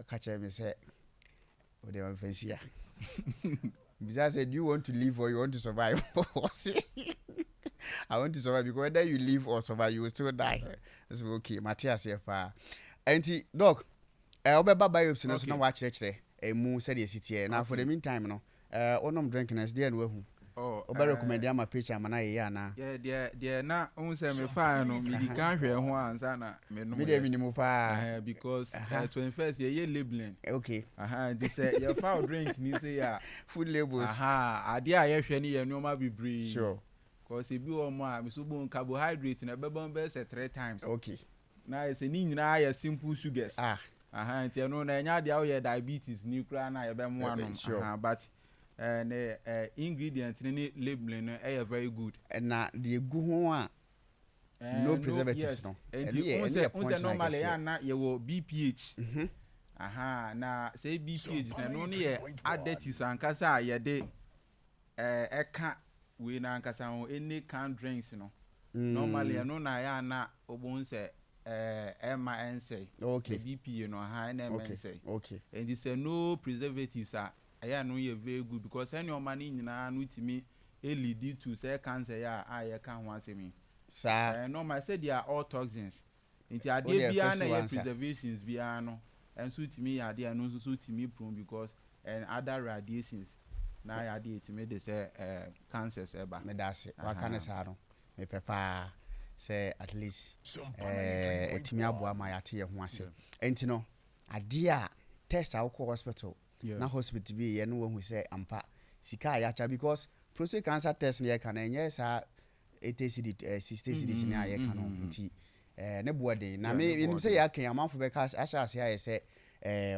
ka che me say o de wan fancy ya because said, do you want to live or you want to survive? I want to survive because whether you live or survive, you will still die. That's okay. Matthias here for auntie dog. Obeba biopsy no so na watch lecture. Mu said yes it here. Now for the meantime no. Onom drinking as there no hu. Oba recommend am picture am na ye na. Yeah na un say me fa no me di kan hwe ho ansa na me no. Me dey minimum pa because 21st ye labeling. Okay. This your foul drink ni say ya food labels. Ade a ye hwe ni ye no ma bibre. Sure. Cause e bi o mo a me so bon carbohydrate na bebon be say 3 times. Okay. Na e say ni nyina ya simple sugars. Nti no na nya de a diabetes ni kura na ye be mo ano. But ingredient ni labeling no very good. Na the egu ho a no preservatives no. And you normally na ye wo BPH. Na say BPH na no ne additives ankasa ye de eka we na ankasa ho any canned drinks no. Normally no na ya na obon say MNC. Okay. BP no na MNC. Okay. And this no preservatives are I know you very good because any money in an with me lead to say cancer ya I can't want me. Sir, no, I said they are all toxins. Into a day beyond preservations biano and suit me are there no suit me prone because and other radiations now I did to me they say cancers eba. Me that's it. What can I say? Me papa say at least etimi aboa ma yate ye ho ase. Enti no ade a test a ko hospital. Na hospital bi ye no wo hu say ampa sika ya cha because prostate cancer test ne kan enye sa 80 cd 60 cd ne ya kan no nti ne boade na me nim say ya kan amanfo be ka asha ase ya say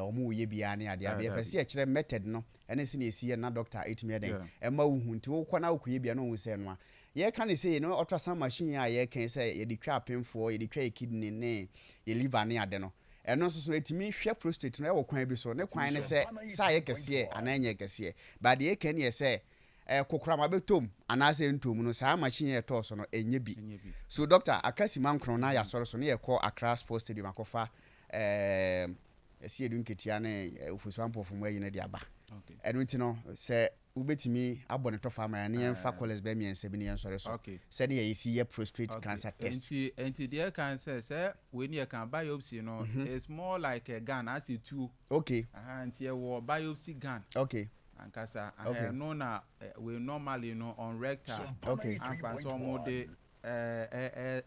omo ye bia ne ade abia pese ye kire method no ene se ne esi na doctor etimi eden e ma wo hu nti wo kwana wo ye bia no hu say no a ye kan say no ultrasound machine ya ye kan say ye di twa pemfo ye di twa kidney ne ye liver ne ade no eno so etimi hwe prostate no e wo kwan bi so ne kwan ne se sa ye kese ananye kese but ye kan ye se kokora ma betom anase ntom no sa machine ye to so no enye bi so doctor akasi mankron na ya soro so ne ye call Accra Sports Stadium akofa esi edun ketia ne ofusu ampofo mu ayi ne dia ba Okay. ɛno nti no sɛ wobɛtumi abɔ ne tɔfa ama ne yɛmfa college bɛ miɛnsa bi ne yɛnsɔre so Okay. sɛdeɛ yɛsi yɛ prostate cancer test Enti deɛ kan say when you can biopsy no it's more like a gun as a tool. okay Enti ɛwɔ biopsy gun. okay Ankasa Okay. no na we normally on rectal. Okay. Afa so mo de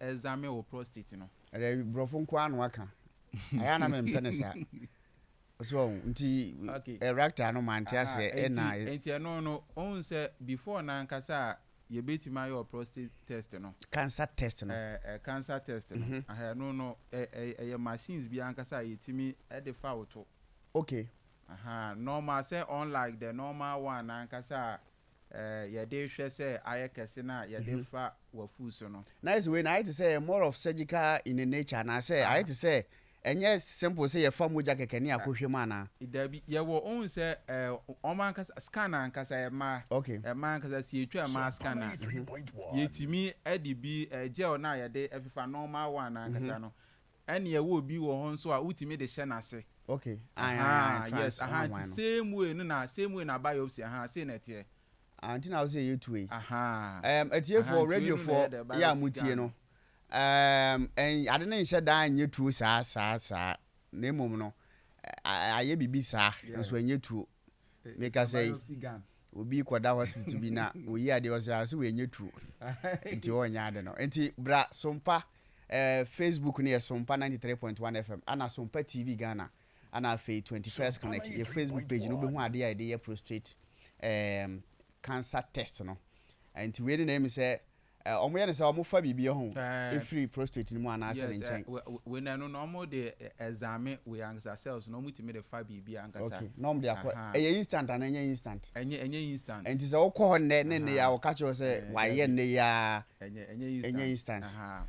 examine o prostate no. ɛdɛ borɔfo nko ano aka ayɛ na mempɛ ne saa so nti Okay. rectal no mante asɛ ɛna Enti no on say before na ankasa ye betima your prostate test no. cancer test no Cancer test no. No machines bi ankasa yetimi e de fa auto. okay Normal say unlike the normal one ankasa ye de hwe say aye kese na ye de fa wafu so no. nice way na I to say more of surgical in the nature na say I to say ɛnyɛ simple say ye fa moja keke ne akohwe mu ana There be ye wo on say ankasa scan ankasa e ma okay e ma ankasa si etwa ma scan na 93.1. yetimi e de bi gel na ye de efifa normal one ankasa no ene ye wo bi wo ho nso a utimi de hye na se. okay Yes, same way no na same way na biopsy say na tie. anti na say you two way Atie for radio for ya mutie no en ade ne nhye dan nye tuo saa na emom no aye bibi saa nso enye tuo make us say obi kwada hospital bi na oyi ade o say we enye tuo nti o nya ade no nti bra Sompa Facebook ne Sompa 93.1 FM ana Sompa TV Ghana ana fe 21st connect your Facebook page no be hu ade ide your prostate cancer test no nti we name say omo ye ne say omo fa bibia ho free prostate ni mu ana ase ne nchen we na no normal de examine we answer cells no mutimi de fa bibia ankasa okay normal de akọ instant and instant enye instant nti say okọ ho ne ya wo ka che say wa ye ne ya enye instant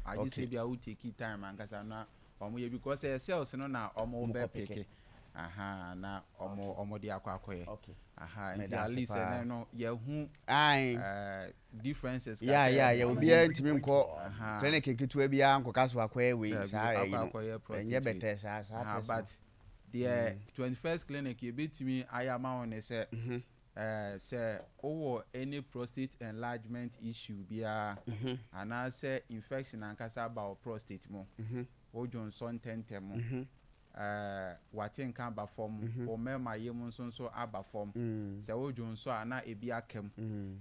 I say bia wo take time ankasa na omo ye because cells no na omo be pick na omo de akọ okay and at least no ye hu differences yeah obi ntimi nko clinic kitu bia nko kaso akọ we saa enye better saa but the 21st clinic ye betimi ayama on say say over any prostate enlargement issue bia and I say infection ankasa about prostate mo o Johnson tentem mo watin kan ba form o mema yem nso aba form se ojo nso ana ebi akam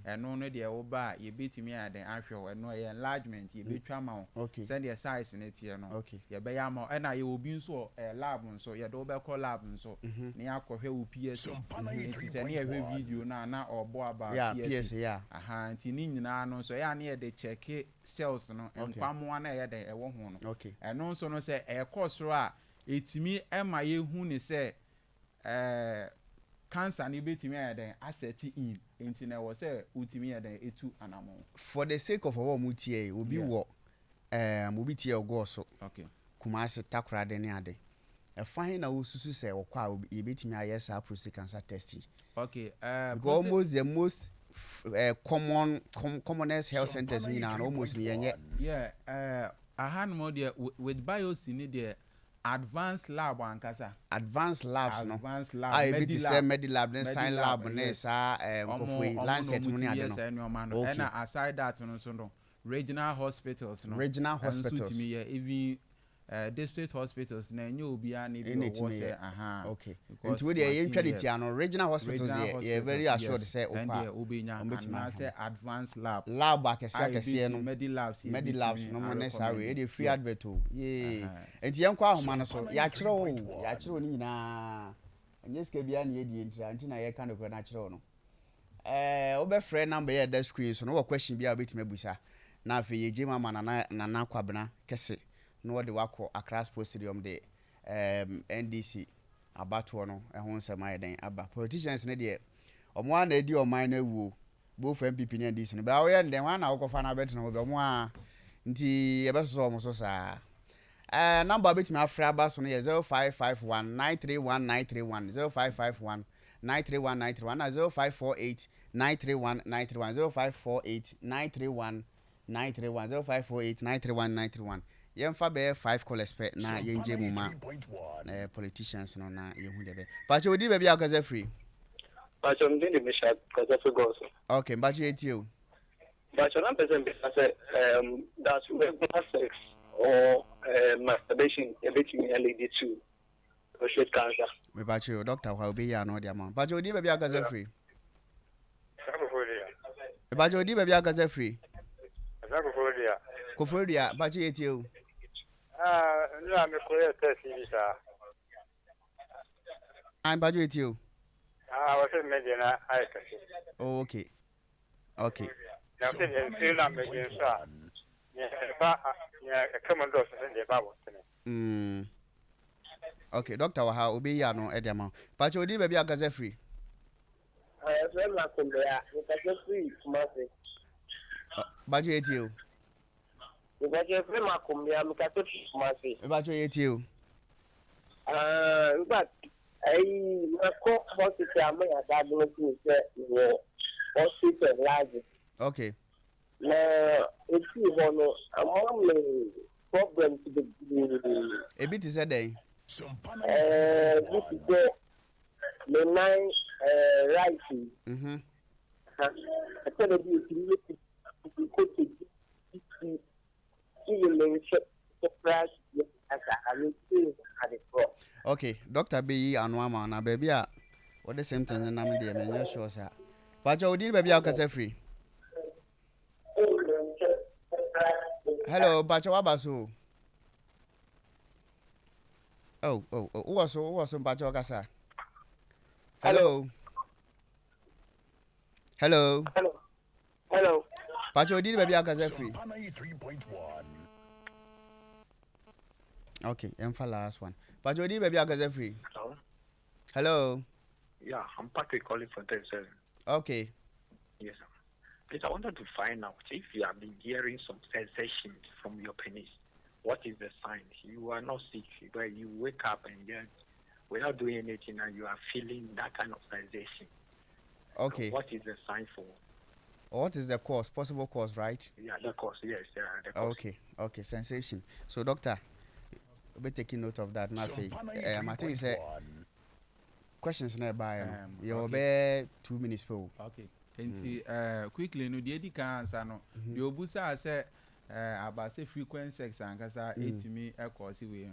eno no de wo ba ye betimi aden ahwe eno ye enlargement ye betwa ma wo send the size ne tie no ye be ya ma ena ye obi nso lab nso ye do be call lab nso ne akọhwe wo PS se ne ye video na obo aba PS nti ni nyina no nso ya ne ye de check cells no enkwamo na ye de ewo ho no eno nso no se e kosoro a etimi ema ye hu ne se cancer ni betimi aden asset in enti na wo se utimi aden etu anamon for the sake of our mutie obi wo obi tie ogo so okay kuma ase takra de ne ade e fahin na wo susu se wo kwa e betimi aye sa prostate cancer test okay almost the most commonest health centers in and almost yenye ahan mo de with biopsy ni de advanced lab ankasa advanced labs no med lab then sign lab ne sa kofui lancet mu ne ade no and aside that no so no regional hospitals no even district hospitals na enye obi a ne bi wo say okay nti we dey impedity ano regional hospitals dey very assured say obenya na say advanced lab akese no med labs no mo ne sa we dey free advert o nti yenko ahoma no so ya kire ni nyina enye ska bia na yedi ntira nti na ye ka no kro na kire no obe frɛ number ye da screen so no wo question bia obetime busa na afi ye jema mana na kwabena kese no de wako Accra Sports Stadium de NDC abato no ehun nsema yeden aba politicians ne de omo ana edi oman na wuo both MPP ne NDC no ba wo ye den wan na wokofa na bet no be omo a nti ye beso omo so sa number bit me afra ba so no ye 0551931931 0551931931 na 0548931931 0548931931 yemfa be 5 callers pe na yenje mu ma politicians no na yehu debe pa che odi be bia okaza free But I'm doing the mission because of the goals. Okay, but you. But I'm present because that's regular sex or masturbation everything lead to prostate cancer. Me but you doctor how be ya no dia man. But you di baby agaza free. Me but you di baby agaza free. Ko free dia but you. No, I'm a test visa. I'm but you. I was in Medina. Oh, okay. Okay. Now, I'm making come on, Okay, doctor how obi ya no e dia man. But you di baby agaza free. But you. Because you're very much come here, I'm But you. but I call hospital, I diagnosed with hospital large. Okay. It's one problem to the A bit is a day. this is the nine writing. I tell you, okay, Doctor B and Wama na baby what the same thing na me dey me sure sir. But you did baby akasa free. Hello, Bacha Wabaso. Oh, who was Bacha Akasa? Hello. Bacha did baby akasa free. Okay, for last one. But you did baby agaze free. Hello. Yeah, I'm Patrick calling from Texas. Okay. Yes, sir. Please, I wanted to find out if you have been hearing some sensations from your penis. What is the sign? You are not sick, but you wake up and then without doing anything and you are feeling that kind of sensation. Okay. So what is the sign for? What is the cause? Possible cause, right? Yeah, the cause. Yes, the cause. Okay, sensation. So, doctor, be taking note of that. Nothing. I think it's questions nearby. You'll be 2 minutes per. Okay. And quickly, no, the Eddie answer no. The Obusa say about say frequent sex and kasa it me a cause way.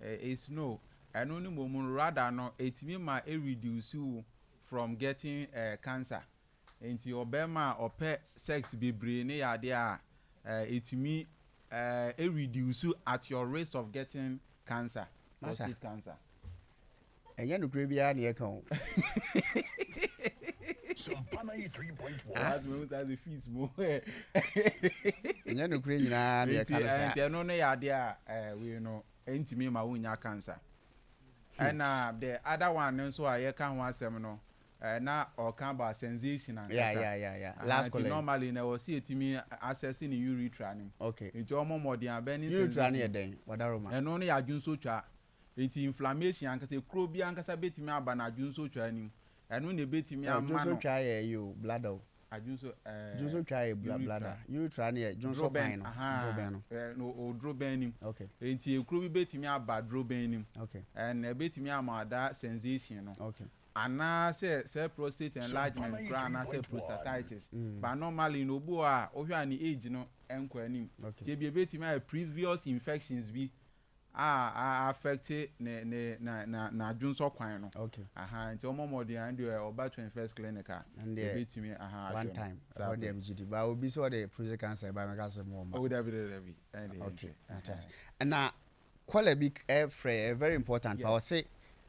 It's no. And only moment rather no. It me ma reduce you from getting cancer. Into your bema or pet sex be brain ya there. It me reduce you at your risk of getting cancer. Prostate cancer. And you know, Caribbean near come. Sompa 93.1. That's the fees more. And you know, Caribbean near cancer. And no, they are there. We know, ain't me my own cancer. And the other one, so I can't want some now or can about sensation. Yeah. Last call. Normally, I will see it to me assessing the urethra. Okay. It's almost more than burning. Urethra near then. What are you? And only a jun so cha. It's inflammation and say crobia and casabet me up and a jun so training. And when they bet me, I'm just try you bladder. I just try bladder. Urethra near Johnson Pine. No, draw burning. Okay. It's a crobby bet me up bad draw burning. Okay. And a bet me up that sensation. Okay. And now say prostate enlargement, and I say prostatitis. But normally no boa or any age no enquiring. Okay. Be a bit my previous infections be affected na Junso Quino. Okay. It's almost more than do or battery first clinic. And they beat me one time. About the MGD, but I will be so the prostate cancer by my cousin more. Oh, that be. Okay. Fantastic. And now, quite a big very important. I will say.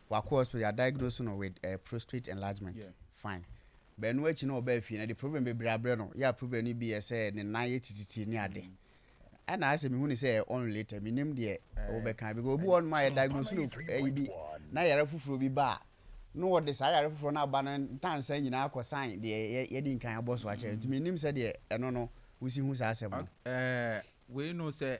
Of course, we are diagnosing with prostate enlargement. Yeah. Fine. But no, you know, the problem be brabreno. Yeah, problem be a say the 980 near day. And I say, me when say on later, me name the overcome. Because who on my diagnosis be now you're a be bar. No, what this I have for now, but I'm saying you know, sign the Edding kind of boss watcher. To me, name said, I don't know, we see who's asked. We know say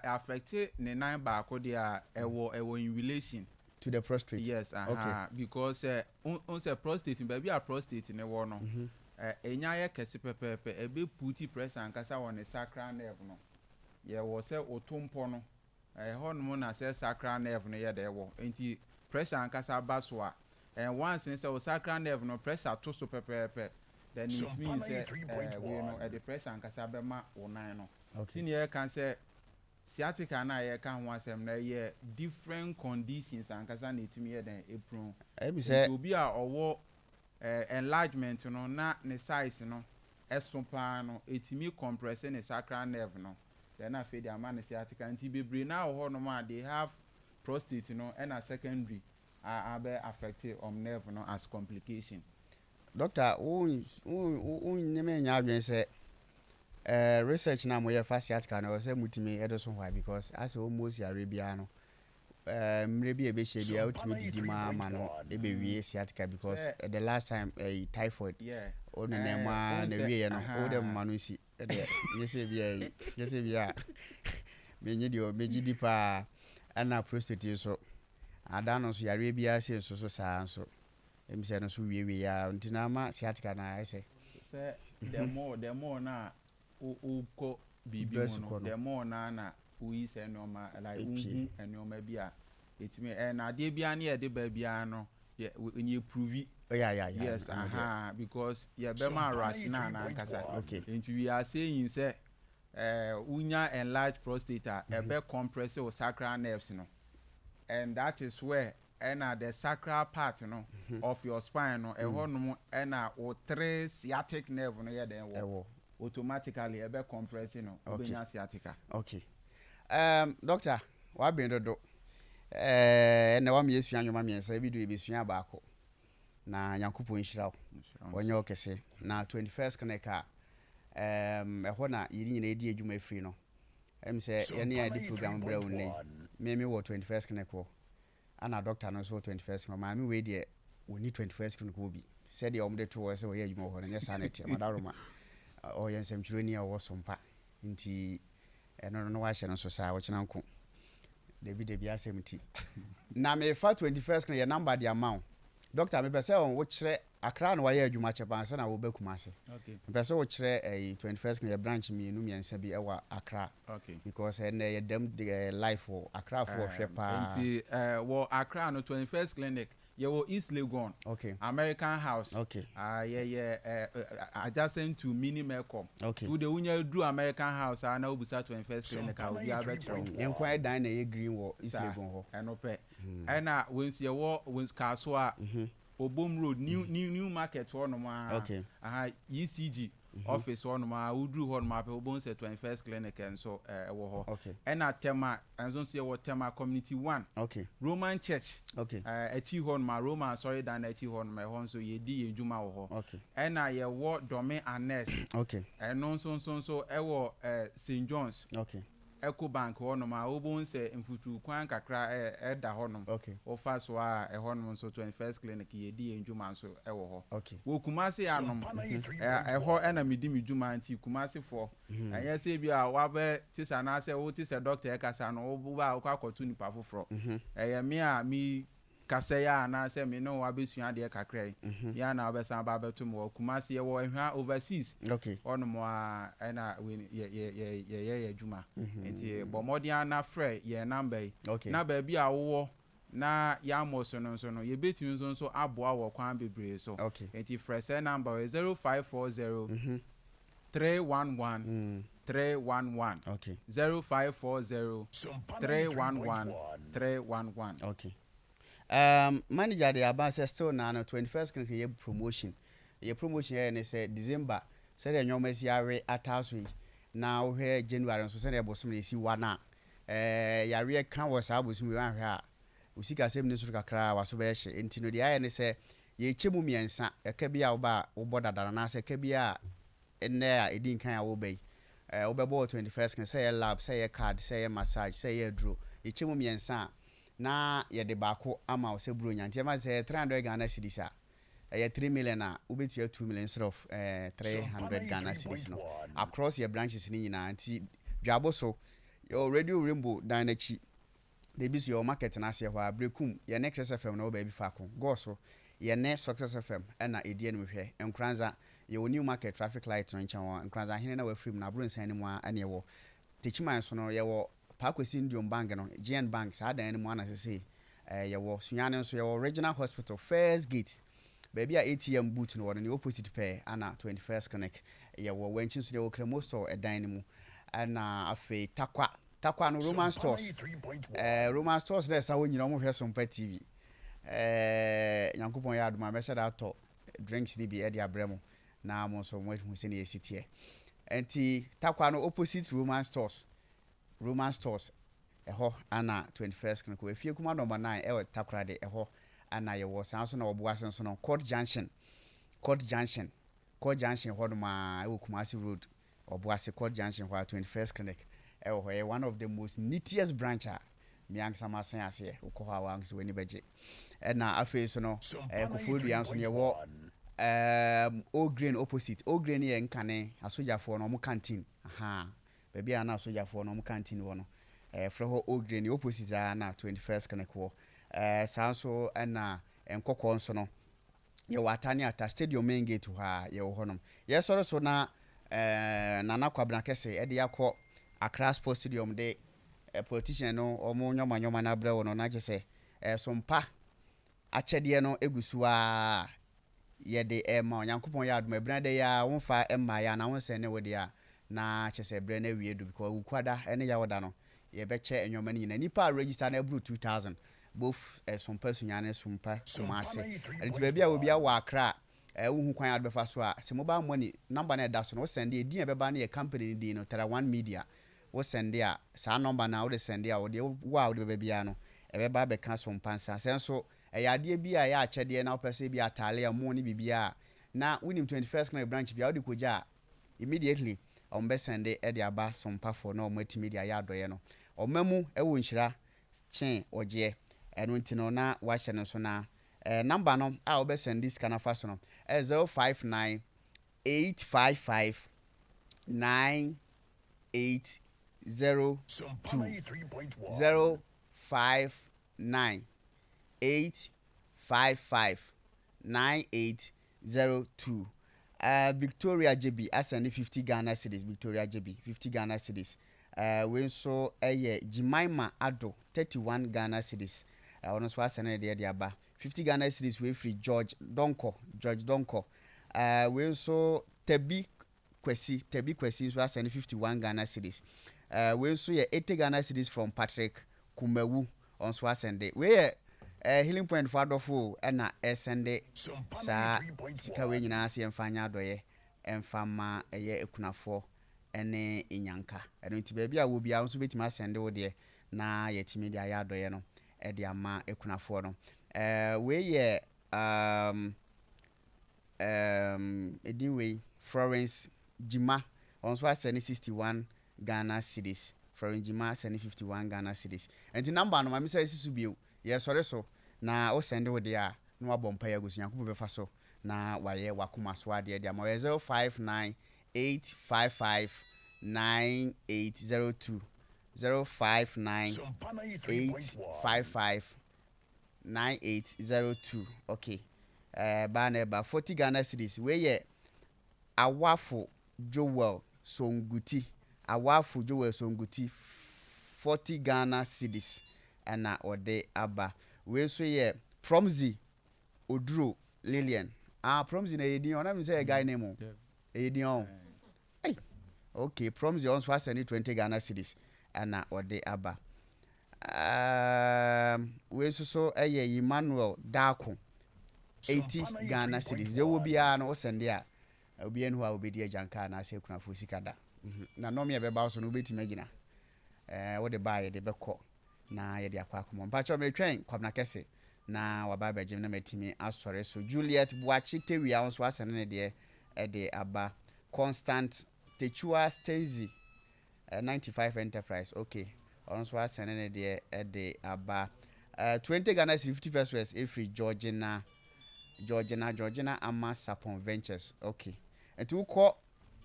affected the 9 back or they are a in relation. To the prostate. Yes, okay. Because on say prostate, baby a prostate in a war no. Enya kese pepepe e be put pressure and kasa on the sacral nerve no. Ye was say otumpo no. Hormone na say sacral nerve no ye there wo. Enti pressure and kasa baso a and once in so sacral nerve no pressure to so pepe then it means we know at the pressure and kasabema or nine no senior can say sciatica na ye kan ho asem na ye different conditions and kasa na etimi ye den epron e say obi a owo enlargement no na ne size no esompa no etimi compress ne sacral nerve no then after the man sciatica anti bebre na ho no ma they have prostate no and a secondary are affected nerve no as complication. Doctor, nyeme nya adwen say research na mo ye fa sciatica na say mutimi edoso why because as almost Arabia no mrebi ebe she bia utimi didi ma no ebe wie sciatica because the last time typhoid onu na ma na wie no o dem ma no si de yese bia menyi di o meji di pa ana prostate so ada no so yare bia se so saa so emise no so wie ya ntina ma sciatica na ese the more na uko bibi no the more na we say no ma like enoma bia etime na de bia na ye de ba bia no when you prove yes because you be ma rational na nkasa okay and we are saying say unya enlarged prostate e be compress your sacral nerves no and that is where the sacral part no of your spine no no o three sciatic nerve no ye den wo automatically e be compressing no obenya sciatica. Okay. Doctor, wa been do na wa me yesu anwoma me nsa bi do e besua baako na Nyankopon hira onye okese na 21st kaneka ho na yiri nyina edi adwuma free no say ye na di program bra won me wo 21st kaneka ana doctor no so 21st no ma me we de woni 21st kaneka obi said the omde to wo say wo ye adwuma ho no sanity madaroma o yensem chironi a wo Sompa nti no wa hye no so saa wo chena nko debi asemti na me fa 21st kan ye number the amount doctor me pese on wo kire akra na wa ye adwuma chepan se na wo bakumase okay me pese wo kire 21st kan ye branch mi nu miensa bi e wa akra okay because ye dem the life for akra for hwe pa nti wo akra no 21st clinic ye wo East Legon okay American House okay adjacent to Mini Melcom okay to the unya do American House na obusa 21st clinic a obi abetro enkwai dan na ye green wo East Legon ho enope ena wensi ye wo kaso a Obom Road new market ho no ma okay ECG office ho no ma udru ho no ma pe Obom se 21st clinic and so wo ho okay ena tema enso se wo tema community 1 okay Roman church okay achi ho no ma Roman sorry dan achi ho no ma ho so ye di edwuma wo ho okay ena ye wo Dome Anes okay eno so e wo St John's okay Eco Bank ho no ma Obom se mfutu kwan kakra da ho no okay ofa so a ho no so 21st clinic ye di edwuma so e wo ho okay wo Kumasi anom ho ena medi medwuma anti Kumasi for anya se bi a wa be tisa na se wo tisa doctor e kasa no wo ba akotu nipa foforo me a mi kasa ya na se me no wa besua de kakra ya na obesan ba beto mo Kumasi ye wo ehwa overseas okay ono mo a ena ye adwuma enti bomodian na frɛ ye number okay na ba bi a wo na ya moso no ye betimi so aboa wo kwan bebre so okay enti frɛ number 0540 311 311 okay 0540 311 311 okay manager the abase still na 21st can ye promotion here ne say December say the nyomasi awe ataso na wo hwe January so say the bosom na esi wana yare kan wo sa bosom we ahwe a usika sem ne so kakra waso be hye enti no dia ne say ye chemu miensa eka bia wo ba wo bodadana na say eka bia enne a edin kan a wo bai wo be bo 21st can say lab say card say massage say dro ye chemu miensa na ye de bako ama wo se bro nyanti ma say 300 Ghana cedis a 3 million a ubetua 2 million instead of 300 Ghana cedis no across your branches ni nyina anti dwabo so your radio rainbow dinachi they be your market na se ho abrekum ye ne Crest FM no ba bi fa ko go so ye ne Success FM na edie no hwe enkranza ye new market traffic light no ncha enkranza hene na wa film na bro nsan ni mu ane ye wo techiman so no ye wo Pakwesi Ndiom Bank no GN Bank sa dan ni mu ana sese yɛwɔ Sunyane nso yɛwɔ Regional Hospital First Gate baby a ATM boot no the opposite pair ana 21st Clinic yɛwɔ wanchi nso yɛwɔ Kremo store ɛdan no mu ana afei takwa no Roman stores Roman stores there sa wo nyina mo hwɛ Sompa TV nyankopɔn yɛ adoma mɛhyɛ da atɔ drinks ni bi ɛde abrɛ na mo so mo hu sɛ ne yɛsitie enti takwa no opposite Roman stores ɛhɔ ana 21st Clinic efie kuma number 9 ɛwɔ takwa de ɛhɔ ana yɛwɔ san so na wɔboa so no Court Junction hɔ no ma ɛwɔ Kumasi Road ɔboa Court Junction hɔ 21st Clinic ɛwɔ hɔ one of the most neatest branch a me ansa ma san ase wokɔ hɔ a wansi wani bɛgye ɛna afei so no Kofodua nso yɛwɔ O Grain opposite O Grain yɛ nkane asogyafoɔ no mo canteen baabi a na asogyafoɔ no mo canteen wɔ no frɛ hɔ O Grain opposite a na 21st Clinic wɔ saa nso ɛna nkɔkɔ nso no yɛwɔ Atani Stadium main gate hɔ a yɛwɔ hɔ nom yɛsɔre so na Nana Kwabena kɛse ɛde akɔ Accra Sports Stadium de politician no ɔmo nyɔma na brɛ wɔ no na kyɛ sɛ Sompa akyɛdeɛ no egusu a yɛde ma Nyankopɔn yɛ adom ɛbrɛ de ya wonfa ɛma ya na wonsɛ ne wode a na kyɛ sɛ brɛ na wie do because wukwada ɛne ya woda no yɛbɛkyɛ nyɔma no nyina nipa register na ebru 2000 both Sompa Sunyane Sompa Kumase ɛnti baabi a obi a wɔ Accra wo hu kwan ade befa so a se mobile money number na da so no send e din e beba na ye company ni din no 1 media wo send a saa number na wo de send a wo de wo de beba bia no e beba be ka Sompa nsa sen so ade bia ya akyede na opese bia atale a mo ni bibia na winim 21st Clinic branch bia wo de koja immediately be send e de aba Sompa for na o mati media ya adoye no o mamu e wo nhira chen oje eno ntino na wa hye no so na number no a obe send this kind of fashion no 059 855 9802 059 855 9802 Victoria JB asend 50 Ghana cedis Victoria JB 50 Ghana cedis we so Jimaima Ado 31 Ghana cedis ono so asend de aba 50 Ghana cedis we free George Donko we so Tebi Kwesi so asend 51 Ghana cedis we so 80 Ghana cedis from Patrick Kumewu on so asend we healing point for adofo na send sa sika we nyina se emfanya adoye emfama eye ekunafo ene enyanka eno nti bia a wo bia nso betima send wo de na yetimi de aya adoye no e de ama ekunafo no we ye edinway Florence Jima on so asend 61 Ghana cedis Florence Jima send 51 Ghana cedis enti number no ma me say sisu bio ye sore so na o send wo de a na wa bompa ya gosu Yakubu befa so na waye wakoma so ade de ama 059 855 9802 059 855 9802 okay ba na ba 40 Ghana cedis we ye Awafo Joel Songuti 40 Ghana cedis ana ode aba we so ye Promzi Oduro Lillian Promzi na yedin ona me say guy name o yedin on hey okay Promzi on so send 20 Ghana cedis ana ode aba we so Emmanuel Dako 80 Ghana cedis they will be no send there obi enu a obedi ajanka na ase kuna fo sikada na no me beba so no beti magina wo de ba ye de bekọ na ye de akwa akomo mpacho me twen kwabna kese na waba bejim na matimi asore so Juliet Buachi Tewia onso asene ne de e de aba Constant Techua Stacey 95 Enterprise okay onso asene ne de e de aba 20 Ghana 50 pesos every Georgina Ama Sapon Ventures okay enti ukọ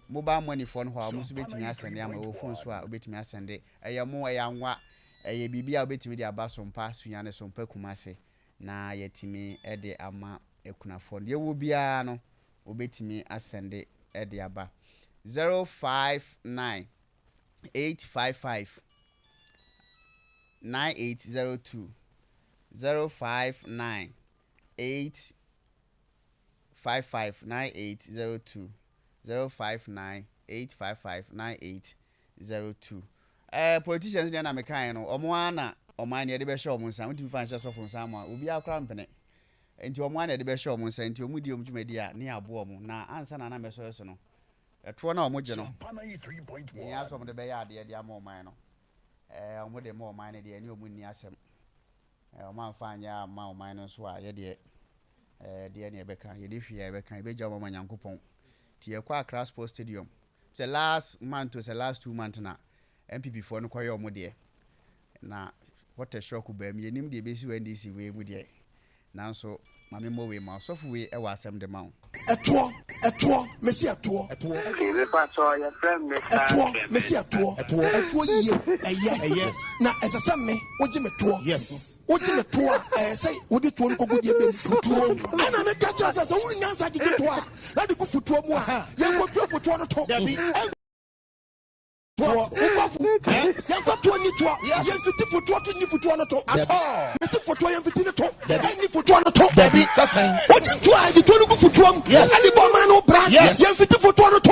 mobile money for no ho muso betimi asende ama wo phone so a obetimi asende eyamo eyanwa eye bibia obetimi de aba Sompa Sunyane Sompa Kumase na yetimi ede ama ekunafo de wo bia no obetimi asende ede aba 059 855 9802 059 855 9802 059 855 9802. Politicians dey na me kan no omo ana oman ne dey be show omo nsa mutimi fan share so fon nsa ma obi akra mpene enti omo ana dey be show omo nsa enti omu di omutumi a ne abo omo na ansa na me so no eto na omo je no ya so omo dey be ya ade dey ama oman no omo dey ma oman ne dey ne omu ni asem omo amfa anya ma oman no so a ye dey dey ne be kan ye dey hwia be kan e be ja omo nyankopon ti ye kwa Accra Sports Stadium the last month to the last 2 months na MPP for no kwayo omo dey na what a shock ba mi enim dey be si NDC we mu dey nanso mame mo we ma so fu we e wa asem de ma eto mesi eto me pato ya friend me mesi eto ye eye na esasa me woji me to yes woji me to say wodi to nko gudi be futuo ana me ka cha sasa wuri nyansa gidi to a na de ku futuo mu a ye ko futuo no to dabi yan foto ni to yan fiti foto to ni foto no to ato meti foto yan fiti ni to ni foto no to dabi sasan oji to a di to no foto am ani bo man no bra yan fiti foto no to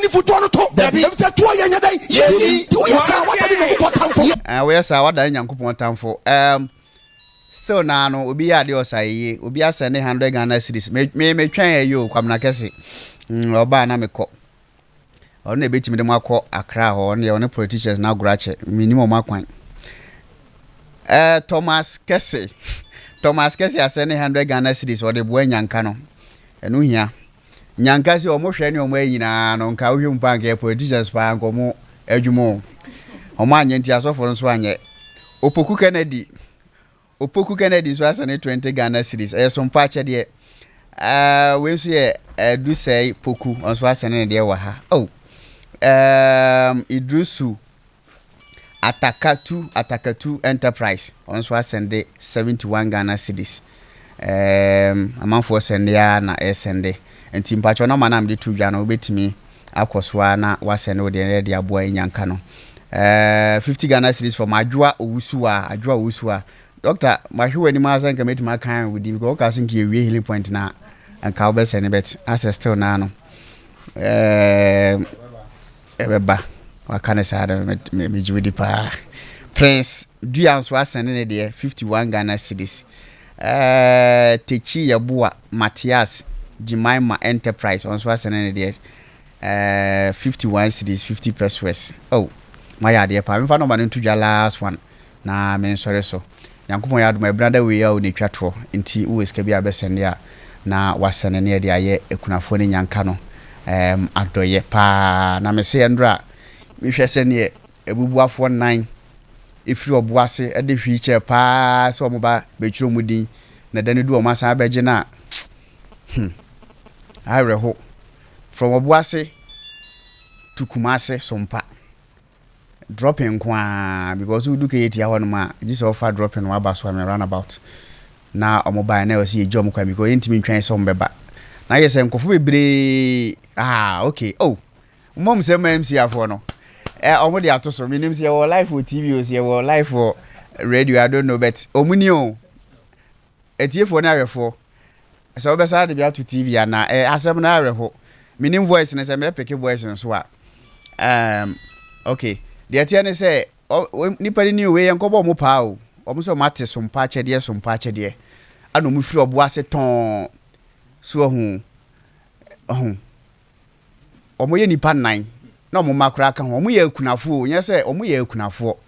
ni foto no to dabi yan fiti to yan yadai yi to ya sa wata di no tamfo we sa wada nyankopon tamfo still na no obi ya de osaye obi asene 100 Ghana cedis me twan ayo kwamna kese oba na mekọ on na betimi dem akọ Accra ho on ye politicians na agorache minimum akwan Thomas Kese asene 100 Ghana cedis o de bo nyanka no enu hia nyanka se o mo hwe ne o mo ayina no nka wo hwe mpanka politicians pa nkomo adwumo o ma anye nti asofo nso anye Opoku Kennedy so asene 20 Ghana cedis Sompa che de we nso ye do say poku onso asene de wa ha Idrusu Atakatu Enterprise onso asende 71 Ghana cedis amanfo sende ya na sende enti mpacho na manam de tudwa na obetimi akoswa na wasende o de aboa nyanka no 50 Ghana cedis from Adwoa Owusuwa Doctor mahwe ni ma san kameti ma kan with him because kasin ki ewie healing point na anka obesene bet access still na no ebeba wakane sada me jiwidi pa Prince Duanso asene ne de 51 Ghana cedis Techi Yabua Matthias Jimaima Enterprise onso asene ne de 51 cedis 50 pesos my idea pa me fa no ma ntu dwa last one na me nsore so yankopon ya adoma brother we ya oni twato nti wo eska bia besende a na wasene ne de aye ekunafo ne nyanka no adoye pa na me se ndra mi hwese ne ebubuafo 9 ifiri obuase ede hwiche pa so mo ba betwiro mudin na dane du o masa abeje na areho from obuase to Kumase Sompa dropping kwa because we do ke ya hono ma just offer dropping wa baso am roundabout na omoba na o si ejom kwa because intimi ntwan so mbeba na yese nkofo bebre okay mom say ma MC afo no omo de atoso minim say wo live for TV o say wo live for radio I don't know but omuni o etiefo na awefo so obesa de bia to TV ana asem na aweho minim voice na say me pick voice so a okay the atiane say nipa ni we yenkobo mo pa o omo so mate Sompa chede ano mu firi obo ase ton so omo ye nipa 9 na omo makura ka ho omo ye akunafo nya say omo ye akunafo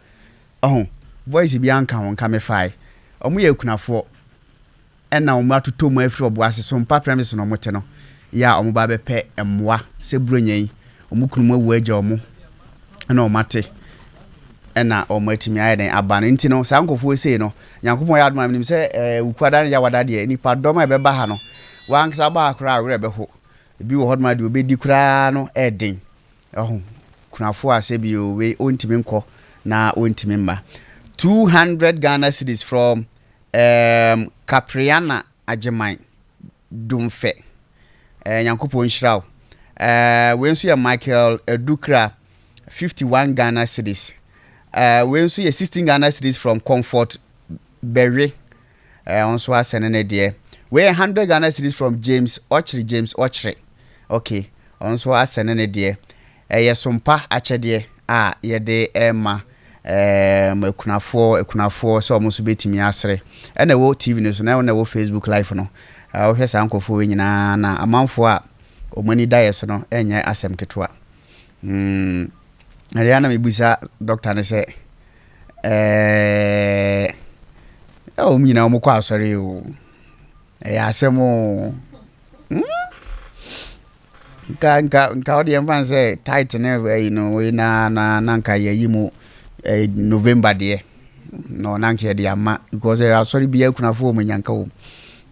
voice bi anka ho nka me fai omo ye akunafo na omo atoto mu afiri obo ase Sompa premise no mote no ya omo ba be pe emwa se bronyen omo kunu awu agya omo na o mate na o matimi aye den aba no nti no sa nkofo sei no Nyankopon ya adoma minim se ukwada ya wada de nipa doma be ba ha no wanksa ba akra awre be ho ebi wo hodma de obedi kura no eden kunafo ase bi o we ontimi nko na ontimi mba 200 Ghana cedis from Capriana Ajeman Dumfe Nyankopon Shraw we nso ya Michael Edukra 51 Ghana cedis we nso ye 16 Ghana cedis from Comfort Berry nso asɛne ne deɛ we 100 Ghana cedis from James Ochre okay nso asɛne ne deɛ ɛyɛ sompa akyɛdeɛ a yɛde ɛma ekunafoɔ sɛ ɔmo so betimi asere ɛna wo TV no so na wo Facebook live no wohwɛ saa nkɔfoɔ we nyinaa na amanfoɔ a ɔmani daeɛ so no ɛnyɛ asɛm ketewa ɛdeɛ na mebusa doctor ne sɛ ɔmo nyinaa ɔmo kɔ asɔre o ɛyɛ asɛm o nka ɔde yɛmfa sɛ tight ne you know we na nka yɛyi mu November deɛ no nanka yɛde ama because asɔre bia kunafoɔ ɔmo nyanka wo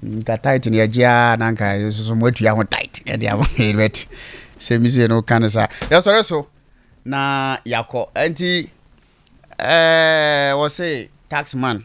nka tight ne yɛgye nanka so mo atua ho tight yɛde ama bet sɛ mi se no kan sa yɛsɔre so na yakɔ enti wɔ se tax man